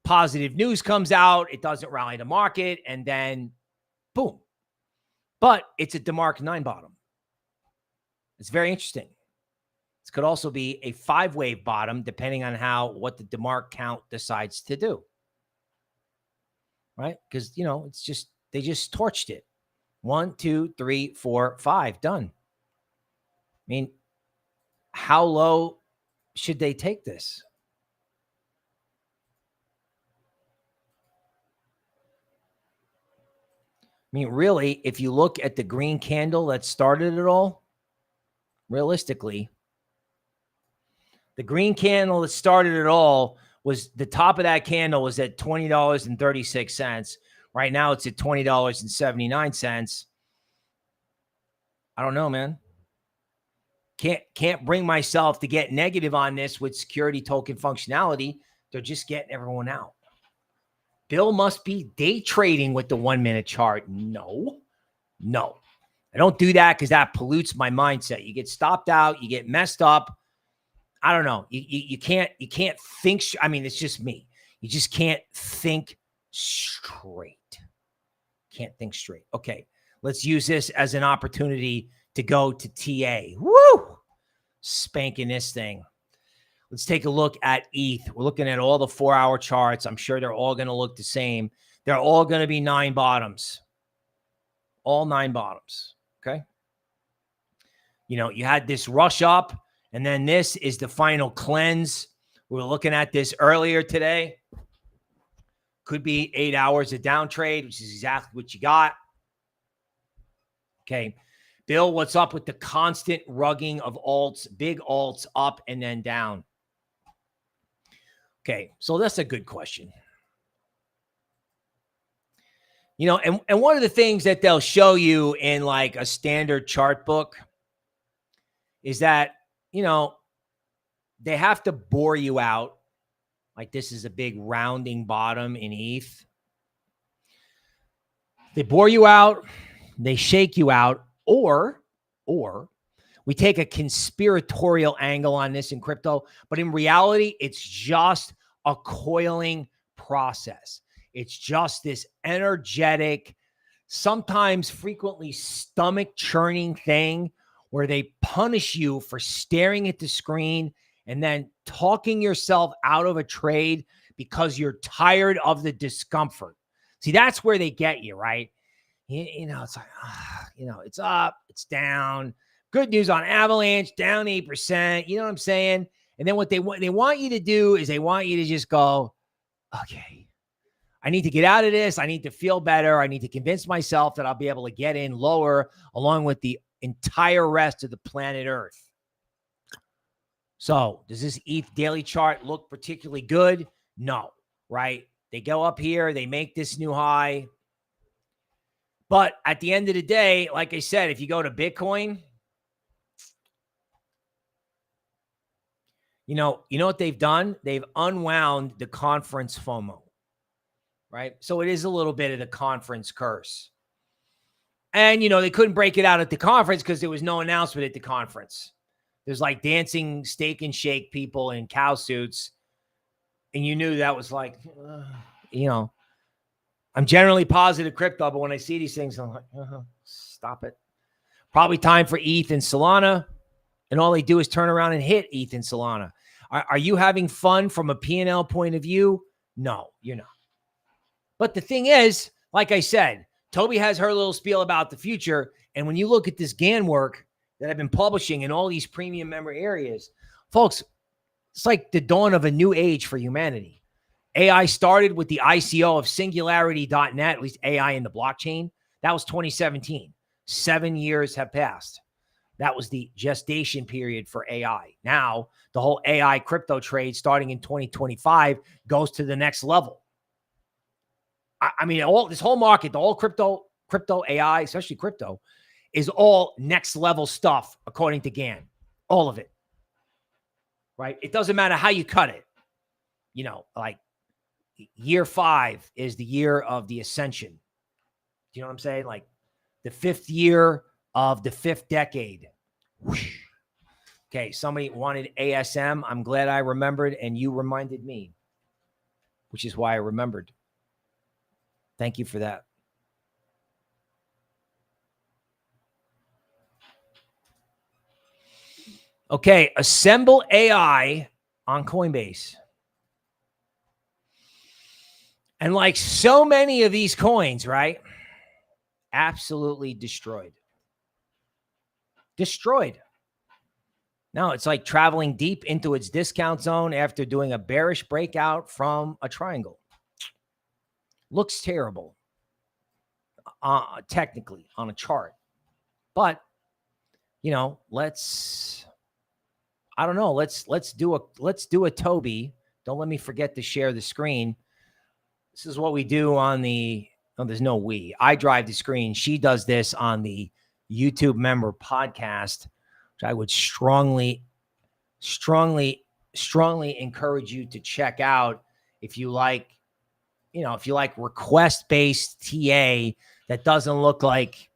Positive news comes out. It doesn't rally the market. And then, boom. But it's a DeMark 9 bottom. It's very interesting. This could also be a 5-wave bottom, depending on what the DeMark count decides to do. Right? Because, it's just, they just torched it. 1, 2, 3, 4, 5. Done. I mean, how low should they take this? I mean, really, if you look at the green candle that started it all, realistically, the green candle that started it all was the top of that candle was at $20.36. Right now it's at $20.79. I don't know, man. Can't bring myself to get negative on this with security token functionality. They're just getting everyone out. Bill must be day trading with the 1-minute chart. No. I don't do that because that pollutes my mindset. You get stopped out. You get messed up. I don't know. You can't think. I mean, it's just me. You just can't think straight. Can't think straight. Okay. Let's use this as an opportunity to go to TA. Woo! Spanking this thing. Let's take a look at ETH. We're looking at all the 4-hour charts. I'm sure they're all going to look the same. They're all going to be 9 bottoms. All 9 bottoms. Okay. You had this rush up, and then this is the final cleanse. We were looking at this earlier today. Could be 8 hours of down trade, which is exactly what you got. Okay. Bill, what's up with the constant rugging of alts, big alts up and then down? Okay. So that's a good question. You know, and one of the things that they'll show you in like a standard chart book is that, you know, they have to bore you out. Like this is a big rounding bottom in ETH. They bore you out, they shake you out, or we take a conspiratorial angle on this in crypto, but in reality, it's just a coiling process. It's just this energetic, sometimes frequently stomach churning thing where they punish you for staring at the screen and then talking yourself out of a trade because you're tired of the discomfort. See, that's where they get you, right? You know, it's like, you know, it's up, it's down. Good news on Avalanche, down 8%. You know what I'm saying? And then what they want you to do is they want you to just go, okay, I need to get out of this. I need to feel better. I need to convince myself that I'll be able to get in lower along with the entire rest of the planet Earth. So does this ETH daily chart look particularly good? No, right? They go up here. They make this new high. But at the end of the day, like I said, if you go to Bitcoin, you know what they've done? They've unwound the conference FOMO, right? So it is a little bit of the conference curse. And, you know, they couldn't break it out at the conference because there was no announcement at the conference. There's like dancing steak and shake people in cow suits. And you knew that was like, you know, I'm generally positive crypto, but when I see these things, I'm like, stop it. Probably time for ETH and Solana. And all they do is turn around and hit ETH and Solana. Are you having fun from a P&L point of view? No, you're not. But the thing is, like I said, Toby has her little spiel about the future. And when you look at this GAN work that I've been publishing in all these premium member areas, folks, it's like the dawn of a new age for humanity. AI started with the ICO of singularity.net, at least AI in the blockchain. That was 2017. 7 years have passed. That was the gestation period for AI. Now, the whole AI crypto trade starting in 2025 goes to the next level. I mean, all this whole market, the whole crypto AI, especially crypto, is all next level stuff, according to GAN. All of it. Right? It doesn't matter how you cut it. You know, like year 5 is the year of the ascension. Do you know what I'm saying? Like the 5th year of the 5th decade. Whoosh. Okay, somebody wanted ASM. I'm glad I remembered, and you reminded me, which is why I remembered. Thank you for that. Okay, assemble AI on Coinbase. And like so many of these coins, right? Absolutely destroyed. Destroyed. Now it's like traveling deep into its discount zone after doing a bearish breakout from a triangle. Looks terrible, technically on a chart. But, you know, let's do a Toby. Don't let me forget to share the screen. This is what we do on the, no, there's no we. I drive the screen. She does this on the YouTube member podcast, which I would strongly encourage you to check out if you like, you know, if you like request-based TA that doesn't look like,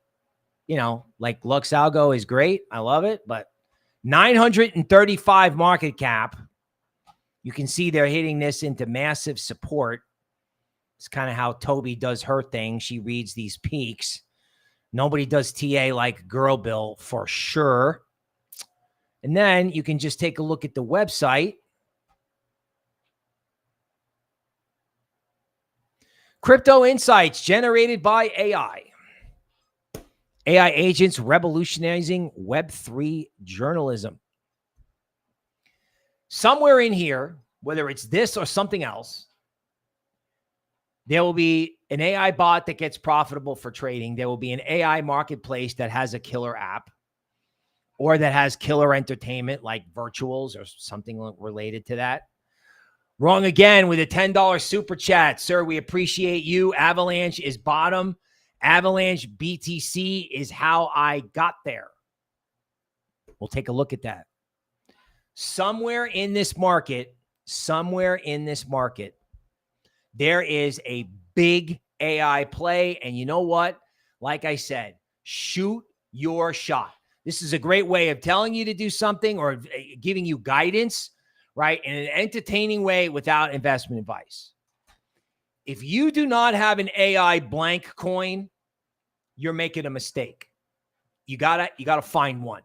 you know, like LuxAlgo is great. I love it, but 935 market cap. You can see they're hitting this into massive support. It's kind of how Toby does her thing. She reads these peaks. Nobody does TA like Girl Bill for sure. And then you can just take a look at the website. Crypto insights generated by AI. AI agents revolutionizing Web3 journalism. Somewhere in here, whether it's this or something else, There will be an AI bot that gets profitable for trading. There will be an AI marketplace that has a killer app or that has killer entertainment like virtuals or something related to that. Wrong again with a $10 super chat. Sir, we appreciate you. Avalanche is bottom. Avalanche BTC is how I got there. We'll take a look at that. Somewhere in this market, there is a big AI play. And you know what? Like I said, shoot your shot. This is a great way of telling you to do something or giving you guidance, right? In an entertaining way without investment advice. If you do not have an AI blank coin, you're making a mistake. You gotta find one,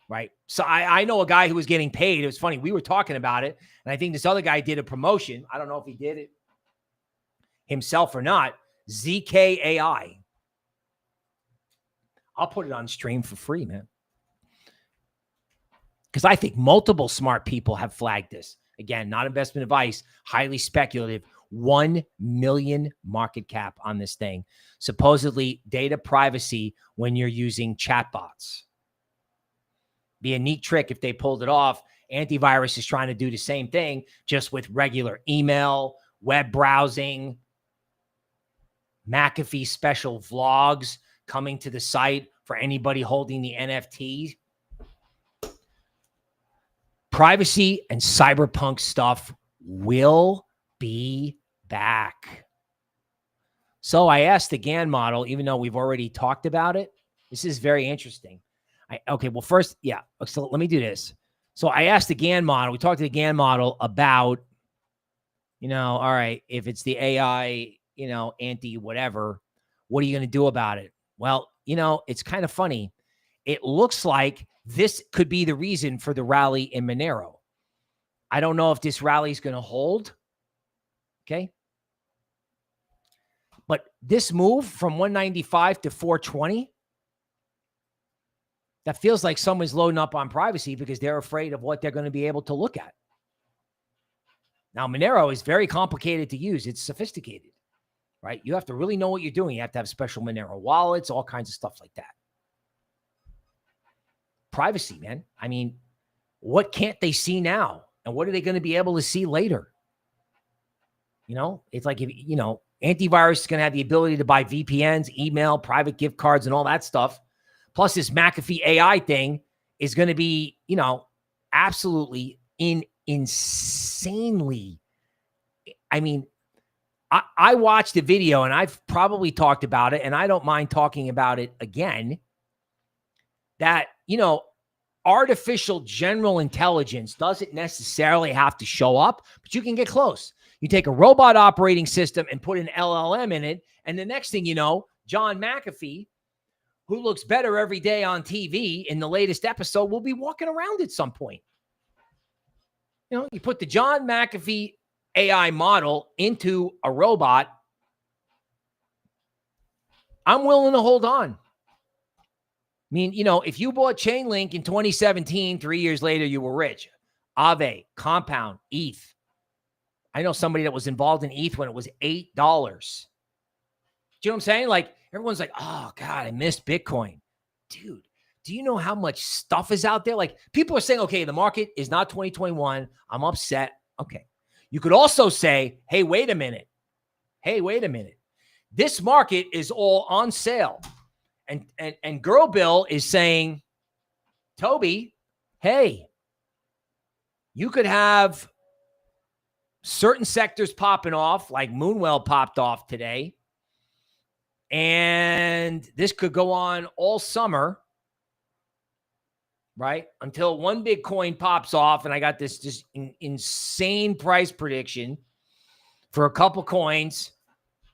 right? So I know a guy who was getting paid. It was funny. We were talking about it. And I think this other guy did a promotion. I don't know if he did it himself or not. ZKAI. I'll put it on stream for free, man. Because I think multiple smart people have flagged this. Again, not investment advice, highly speculative. 1 million market cap on this thing. Supposedly data privacy when you're using chatbots. Be a neat trick if they pulled it off. Antivirus is trying to do the same thing, just with regular email, web browsing, McAfee special vlogs coming to the site for anybody holding the NFT. Privacy and cyberpunk stuff will be back. So I asked the GAN model, even though we've already talked about it. This is very interesting. Okay, well, first, yeah. So let me do this. So I asked the GAN model. We talked to the GAN model about, all right, if it's the AI, anti whatever, what are you going to do about it? Well, it's kind of funny. It looks like this could be the reason for the rally in Monero. I don't know if this rally is going to hold. Okay. But this move from 195 to 420, that feels like someone's loading up on privacy because they're afraid of what they're going to be able to look at. Now, Monero is very complicated to use. It's sophisticated, right? You have to really know what you're doing. You have to have special Monero wallets, all kinds of stuff like that. Privacy, man. I mean, what can't they see now? And what are they going to be able to see later? It's like, if antivirus is going to have the ability to buy VPNs, email, private gift cards, and all that stuff. Plus this McAfee AI thing is going to be, absolutely insanely. I mean, I watched the video and I've probably talked about it and I don't mind talking about it again. That, artificial general intelligence doesn't necessarily have to show up, but you can get close. You take a robot operating system and put an LLM in it. And the next thing you know, John McAfee, who looks better every day on TV in the latest episode, will be walking around at some point. You put the John McAfee AI model into a robot. I'm willing to hold on. I mean, if you bought Chainlink in 2017, 3 years later, you were rich. Aave, Compound, ETH. I know somebody that was involved in ETH when it was $8. Do you know what I'm saying? Like, everyone's like, oh, God, I missed Bitcoin. Dude, do you know how much stuff is out there? Like, people are saying, okay, the market is not 2021. I'm upset. Okay. You could also say, hey, wait a minute. This market is all on sale. And Girl Bill is saying, Toby, hey, you could have certain sectors popping off, like Moonwell popped off today. And this could go on all summer, right? Until one big coin pops off. And I got this just insane price prediction for a couple coins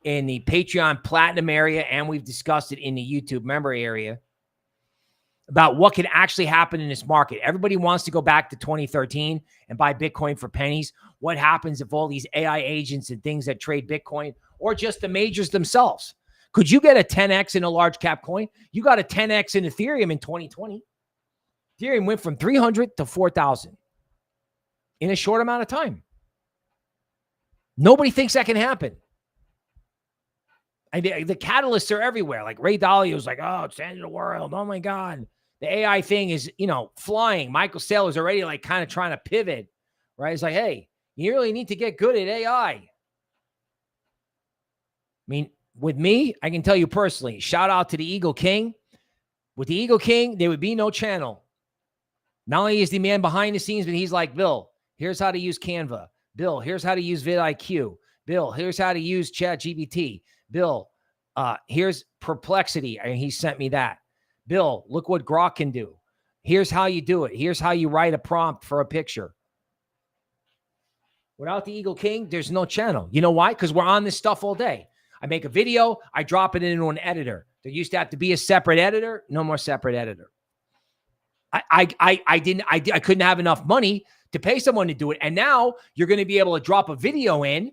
in the Patreon Platinum area, and we've discussed it in the YouTube member area about what can actually happen in this market. Everybody wants to go back to 2013 and buy Bitcoin for pennies. What happens if all these AI agents and things that trade Bitcoin, or just the majors themselves? Could you get a 10x in a large cap coin? You got a 10x in Ethereum in 2020. Ethereum went from 300 to 4,000 in a short amount of time. Nobody thinks that can happen. And the catalysts are everywhere. Like Ray Dalio was like, oh, it's the end of the world. Oh my God. The AI thing is, flying. Michael Saylor is already like kind of trying to pivot, right? It's like, hey, you really need to get good at AI. I mean, with me, I can tell you personally, shout out to the Eagle King. With the Eagle King, there would be no channel. Not only is the man behind the scenes, but he's like, Bill, here's how to use Canva. Bill, here's how to use vidIQ. Bill, here's how to use ChatGPT. Bill, here's Perplexity. And he sent me that. Bill, look what Grok can do. Here's how you do it. Here's how you write a prompt for a picture. Without the Eagle King, there's no channel. You know why? Because we're on this stuff all day. I make a video, I drop it into an editor. There used to have to be a separate editor. No more separate editor. I couldn't have enough money to pay someone to do it. And now you're going to be able to drop a video in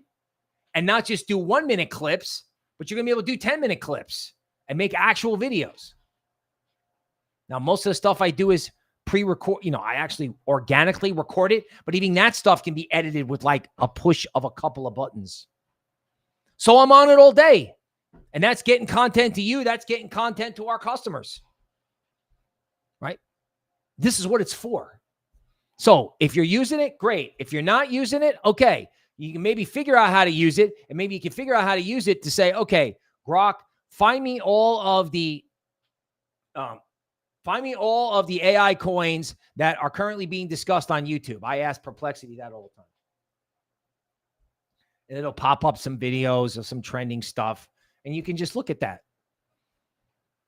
and not just do 1 minute clips, but you're going to be able to do 10-minute clips and make actual videos. Now, most of the stuff I do is pre-record. I actually organically record it, but even that stuff can be edited with like a push of a couple of buttons. So I'm on it all day. And that's getting content to you. That's getting content to our customers. Right? This is what it's for. So if you're using it, great. If you're not using it, okay. You can maybe figure out how to use it. And maybe you can figure out how to use it to say, okay, Grok, find me all of the AI coins that are currently being discussed on YouTube. I ask Perplexity that all the time. And it'll pop up some videos of some trending stuff. And you can just look at that.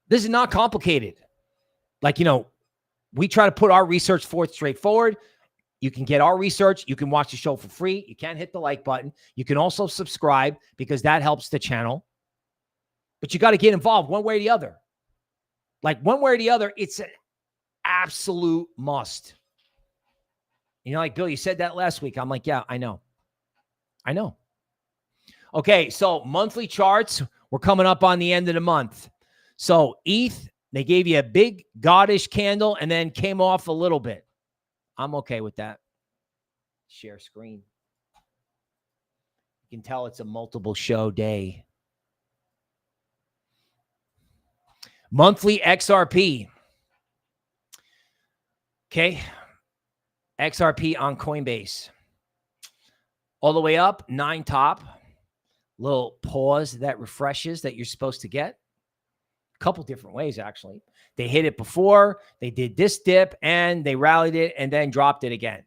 This is not complicated. Like, we try to put our research forth straightforward. You can get our research. You can watch the show for free. You can't hit the like button. You can also subscribe because that helps the channel. But you got to get involved one way or the other. Like one way or the other, it's an absolute must. Like, Bill, you said that last week. I'm like, yeah, I know. Okay, so monthly charts. We're coming up on the end of the month. So ETH, they gave you a big goddish candle and then came off a little bit. I'm okay with that. Share screen. You can tell it's a multiple show day. Monthly XRP. Okay. XRP on Coinbase. All the way up, 9 top. Little pause that refreshes that you're supposed to get. A couple different ways, actually. They hit it before, they did this dip, and they rallied it and then dropped it again.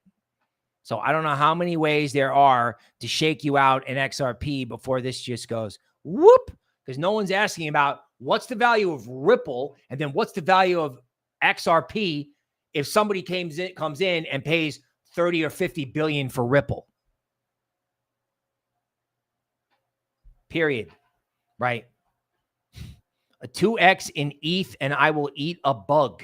So I don't know how many ways there are to shake you out in XRP before this just goes whoop, because no one's asking about what's the value of Ripple and then what's the value of XRP if somebody comes in and pays 30 or 50 billion for Ripple. Period. Right? A 2x in ETH and I will eat a bug.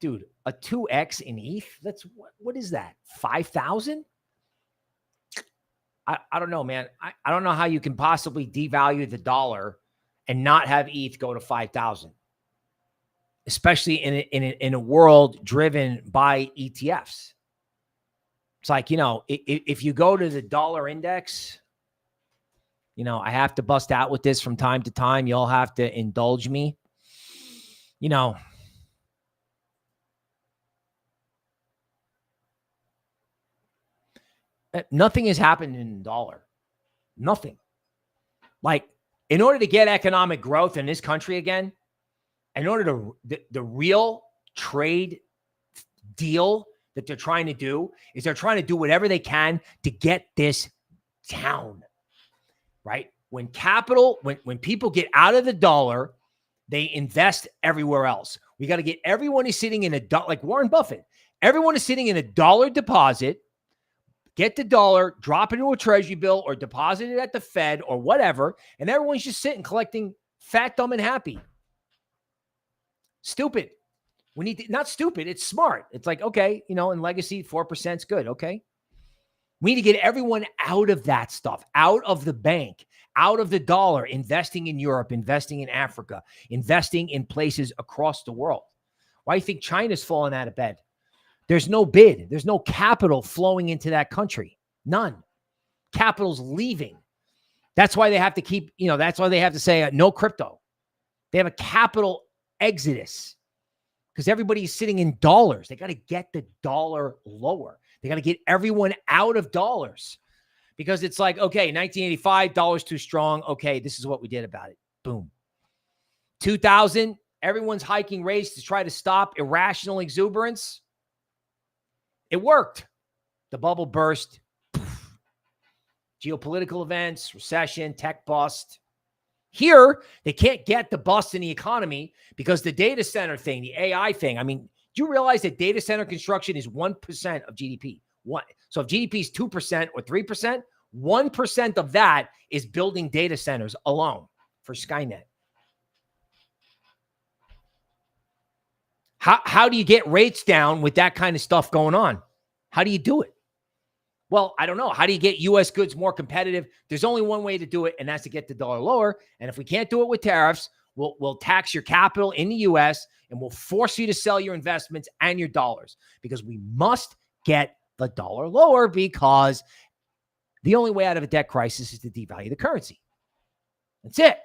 Dude, a 2x in ETH? That's what is that? 5,000? I don't know, man. I don't know how you can possibly devalue the dollar and not have ETH go to 5,000. Especially in a world driven by ETFs. It's like, if you go to the dollar index, I have to bust out with this from time to time. You'll have to indulge me. Nothing has happened in the dollar. Nothing. Like, in order to get economic growth in this country again, in order to, the real trade deal that they're trying to do is they're trying to do whatever they can to get this down, right? When people get out of the dollar, they invest everywhere else. We got to get everyone who's sitting in like Warren Buffett. Everyone is sitting in a dollar deposit. Get the dollar, drop it into a treasury bill or deposit it at the Fed or whatever. And everyone's just sitting collecting fat, dumb, and happy. Stupid. We need to, not stupid. It's smart. It's like, okay, in legacy, 4% is good. Okay. We need to get everyone out of that stuff, out of the bank, out of the dollar, investing in Europe, investing in Africa, investing in places across the world. Why do you think China's falling out of bed? There's no bid. There's no capital flowing into that country. None. Capital's leaving. That's why they have to keep, that's why they have to say no crypto. They have a capital exodus because everybody's sitting in dollars. They got to get the dollar lower. They got to get everyone out of dollars because it's like, okay, 1985, dollars too strong. Okay, this is what we did about it. Boom. 2000, everyone's hiking rates to try to stop irrational exuberance. It worked. The bubble burst. Poof. Geopolitical events, recession, tech bust. Here, they can't get the bust in the economy because the data center thing, the AI thing. I mean, do you realize that data center construction is 1% of GDP? So if GDP is 2% or 3%, 1% of that is building data centers alone for Skynet. How do you get rates down with that kind of stuff going on? How do you do it? Well, I don't know. How do you get U.S. goods more competitive? There's only one way to do it, and that's to get the dollar lower. And if we can't do it with tariffs, we'll tax your capital in the U.S., and we'll force you to sell your investments and your dollars because we must get the dollar lower because the only way out of a debt crisis is to devalue the currency. That's it.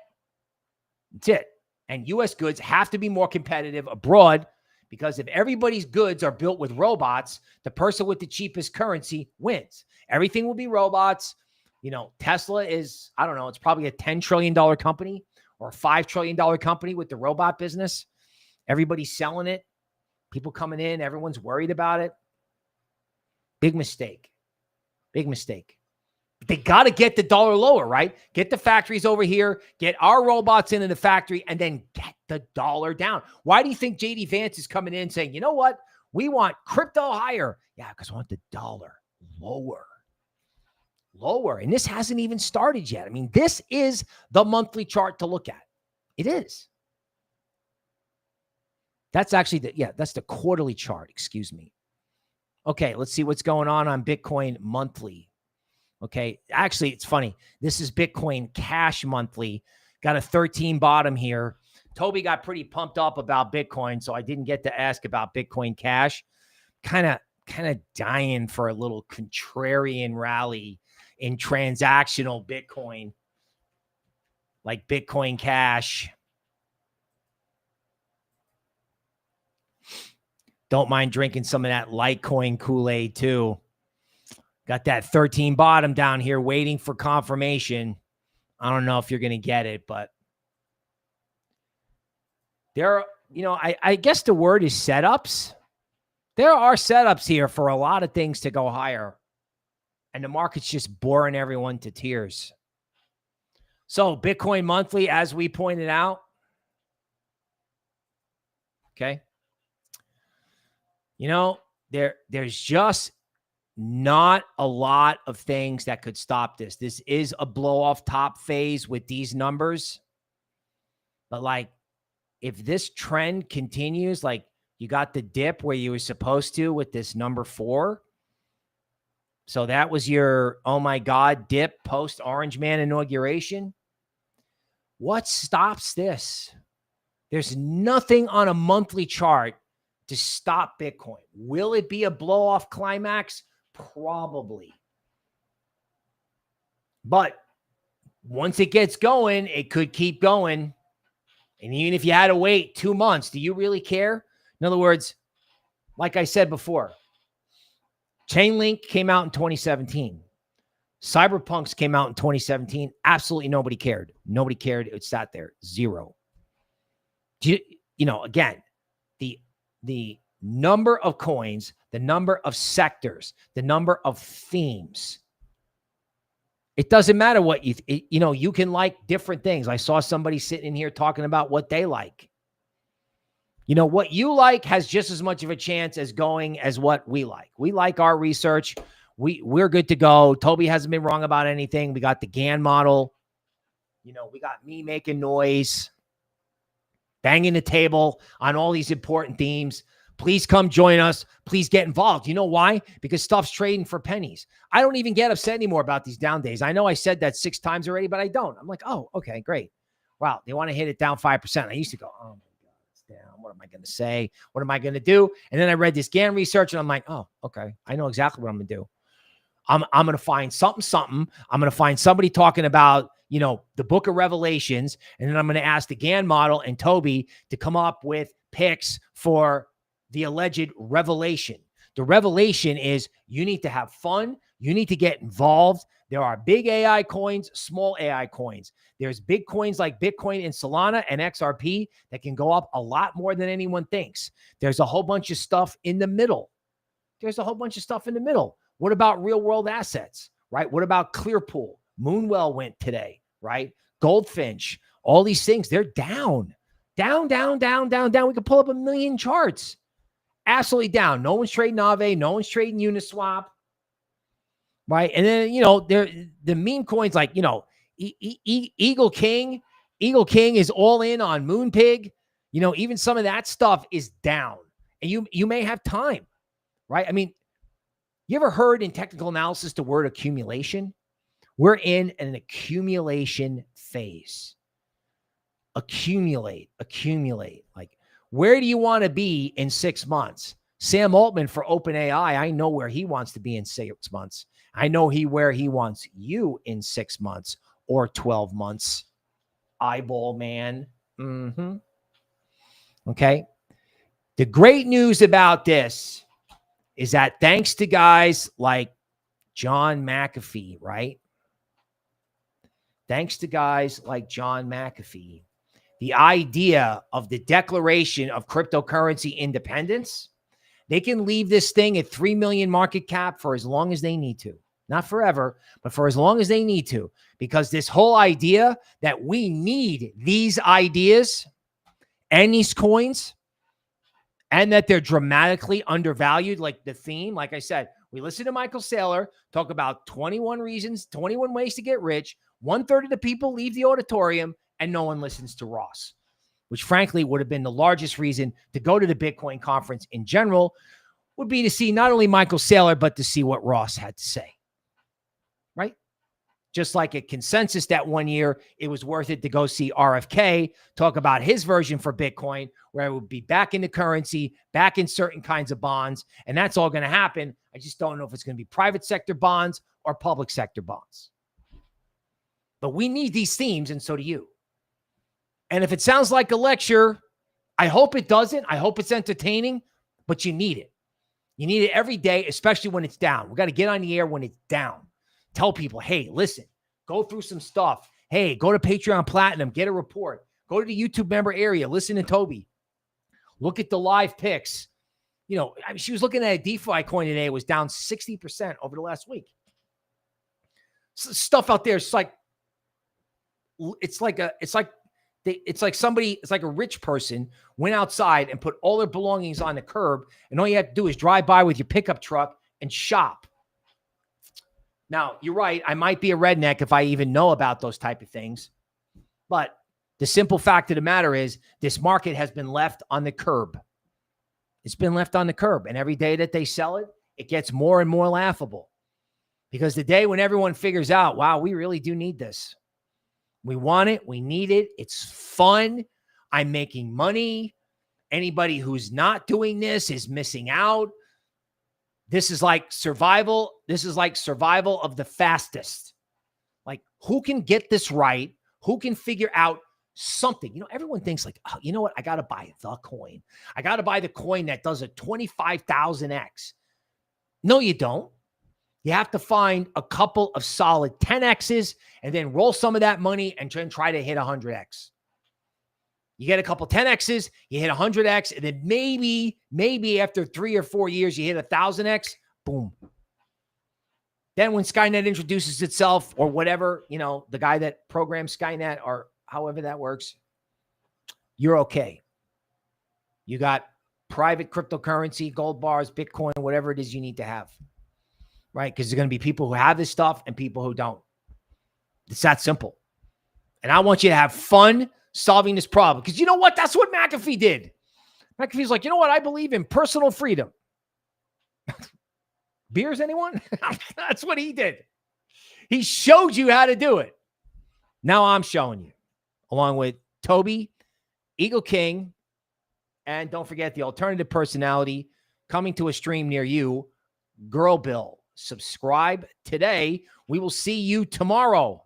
That's it. And U.S. goods have to be more competitive abroad because if everybody's goods are built with robots, the person with the cheapest currency wins. Everything will be robots. Tesla is, I don't know, it's probably a $10 trillion company or a $5 trillion company with the robot business. Everybody's selling it. People coming in. Everyone's worried about it. Big mistake. Big mistake. They got to get the dollar lower, right? Get the factories over here, get our robots into the factory, and then get the dollar down. Why do you think JD Vance is coming in saying, you know what? We want crypto higher. Yeah, because I want the dollar lower. Lower. And this hasn't even started yet. I mean, this is the monthly chart to look at. It is. That's actually that's the quarterly chart. Excuse me. Okay, let's see what's going on Bitcoin monthly. Okay, actually, it's funny. This is Bitcoin Cash monthly. Got a 13 bottom here. Toby got pretty pumped up about Bitcoin, so I didn't get to ask about Bitcoin Cash. Kind of dying for a little contrarian rally in transactional Bitcoin, like Bitcoin Cash. Don't mind drinking some of that Litecoin Kool-Aid too. Got that 13 bottom down here waiting for confirmation. I don't know if you're going to get it, but there are, I guess the word is setups. There are setups here for a lot of things to go higher. And the market's just boring everyone to tears. So Bitcoin monthly, as we pointed out. Okay. There's just not a lot of things that could stop this. This is a blow off top phase with these numbers. But if this trend continues, you got the dip where you were supposed to with this number 4. So that was your, oh my God, dip post Orange Man inauguration. What stops this? There's nothing on a monthly chart to stop Bitcoin. Will it be a blow off climax? Probably. But once it gets going, it could keep going. And even if you had to wait 2 months, do you really care? In other words, like I said before, Chainlink came out in 2017. Cyberpunks came out in 2017. Absolutely nobody cared. Nobody cared. It sat there. Zero. Again, the number of coins, the number of sectors, the number of themes. It doesn't matter what you can like different things. I saw somebody sitting in here talking about what they like. What you like has just as much of a chance as going as what we like. We like our research. We're good to go. Toby hasn't been wrong about anything. We got the GAN model. We got me making noise, banging the table on all these important themes. Please come join us. Please get involved. You know why? Because stuff's trading for pennies. I don't even get upset anymore about these down days. I know I said that 6 times already, but I don't. I'm like, oh, okay, great. Wow, they want to hit it down 5%. I used to go, oh my God, it's down. What am I going to say? What am I going to do? And then I read this GAN research and I'm like, oh, okay. I know exactly what I'm going to do. I'm going to find something. I'm going to find somebody talking about, the book of Revelations, and then I'm going to ask the GAN model and Toby to come up with picks for the alleged revelation. The revelation is you need to have fun. You need to get involved. There are big AI coins, small AI coins. There's big coins like Bitcoin and Solana and XRP that can go up a lot more than anyone thinks. There's a whole bunch of stuff in the middle. What about real world assets, right? What about Clearpool? Moonwell went today, right? Goldfinch, all these things, they're down. Down. We could pull up a million charts. Absolutely down. No one's trading Aave. No one's trading Uniswap. Right. And then, the meme coins like, Eagle King is all in on Moonpig. Even some of that stuff is down. And you may have time, right? I mean, you ever heard in technical analysis the word accumulation? We're in an accumulation phase. Accumulate. Like, where do you want to be in 6 months? Sam Altman for OpenAI, I know where he wants to be in 6 months. I know where he wants you in 6 months or 12 months. Eyeball man. Okay. The great news about this is that thanks to guys like John McAfee, right? Thanks to guys like John McAfee, the idea of the declaration of cryptocurrency independence, they can leave this thing at 3 million market cap for as long as they need to. Not forever, but for as long as they need to. Because this whole idea that we need these ideas and these coins, and that they're dramatically undervalued, like the theme, like I said, we listen to Michael Saylor talk about 21 reasons, 21 ways to get rich. 1/3 of the people leave the auditorium and no one listens to Ross, which frankly would have been the largest reason to go to the Bitcoin conference in general, would be to see not only Michael Saylor, but to see what Ross had to say, right? Just like a consensus that one year, it was worth it to go see RFK talk about his version for Bitcoin, where it would be back in the currency, back in certain kinds of bonds. And that's all going to happen. I just don't know if it's going to be private sector bonds or public sector bonds. But we need these themes, and so do you. And if it sounds like a lecture, I hope it doesn't. I hope it's entertaining, but you need it. You need it every day, especially when it's down. We got to get on the air when it's down. Tell people, hey, listen, go through some stuff. Hey, go to Patreon Platinum, get a report. Go to the YouTube member area, listen to Toby. Look at the live picks. She was looking at a DeFi coin today. It was down 60% over the last week. Stuff out there, it's like a rich person went outside and put all their belongings on the curb, and all you have to do is drive by with your pickup truck and shop. Now, you're right. I might be a redneck if I even know about those type of things. But the simple fact of the matter is this market has been left on the curb. It's been left on the curb. And every day that they sell it, it gets more and more laughable. Because the day when everyone figures out, wow, we really do need this. We want it. We need it. It's fun. I'm making money. Anybody who's not doing this is missing out. This is like survival. This is like survival of the fastest. Like, who can get this right? Who can figure out something? Everyone thinks like, oh, you know what? I got to buy the coin. I got to buy the coin that does a 25,000x. No, you don't. You have to find a couple of solid 10x's and then roll some of that money and try to hit 100x. You get a couple 10x's, you hit 100x, and then maybe after 3 or 4 years, you hit 1,000x. Boom. Then when Skynet introduces itself, or whatever, the guy that programs Skynet, or however that works, you're okay. You got private cryptocurrency, gold bars, Bitcoin, whatever it is you need to have, right? Because there's going to be people who have this stuff and people who don't. It's that simple. And I want you to have fun solving this problem. Because you know what? That's what McAfee did. McAfee's like, you know what? I believe in personal freedom. Beers, anyone? That's what he did. He showed you how to do it. Now I'm showing you, along with Toby, Eagle King, and don't forget the alternative personality coming to a stream near you, Girl Bill. Subscribe today. We will see you tomorrow.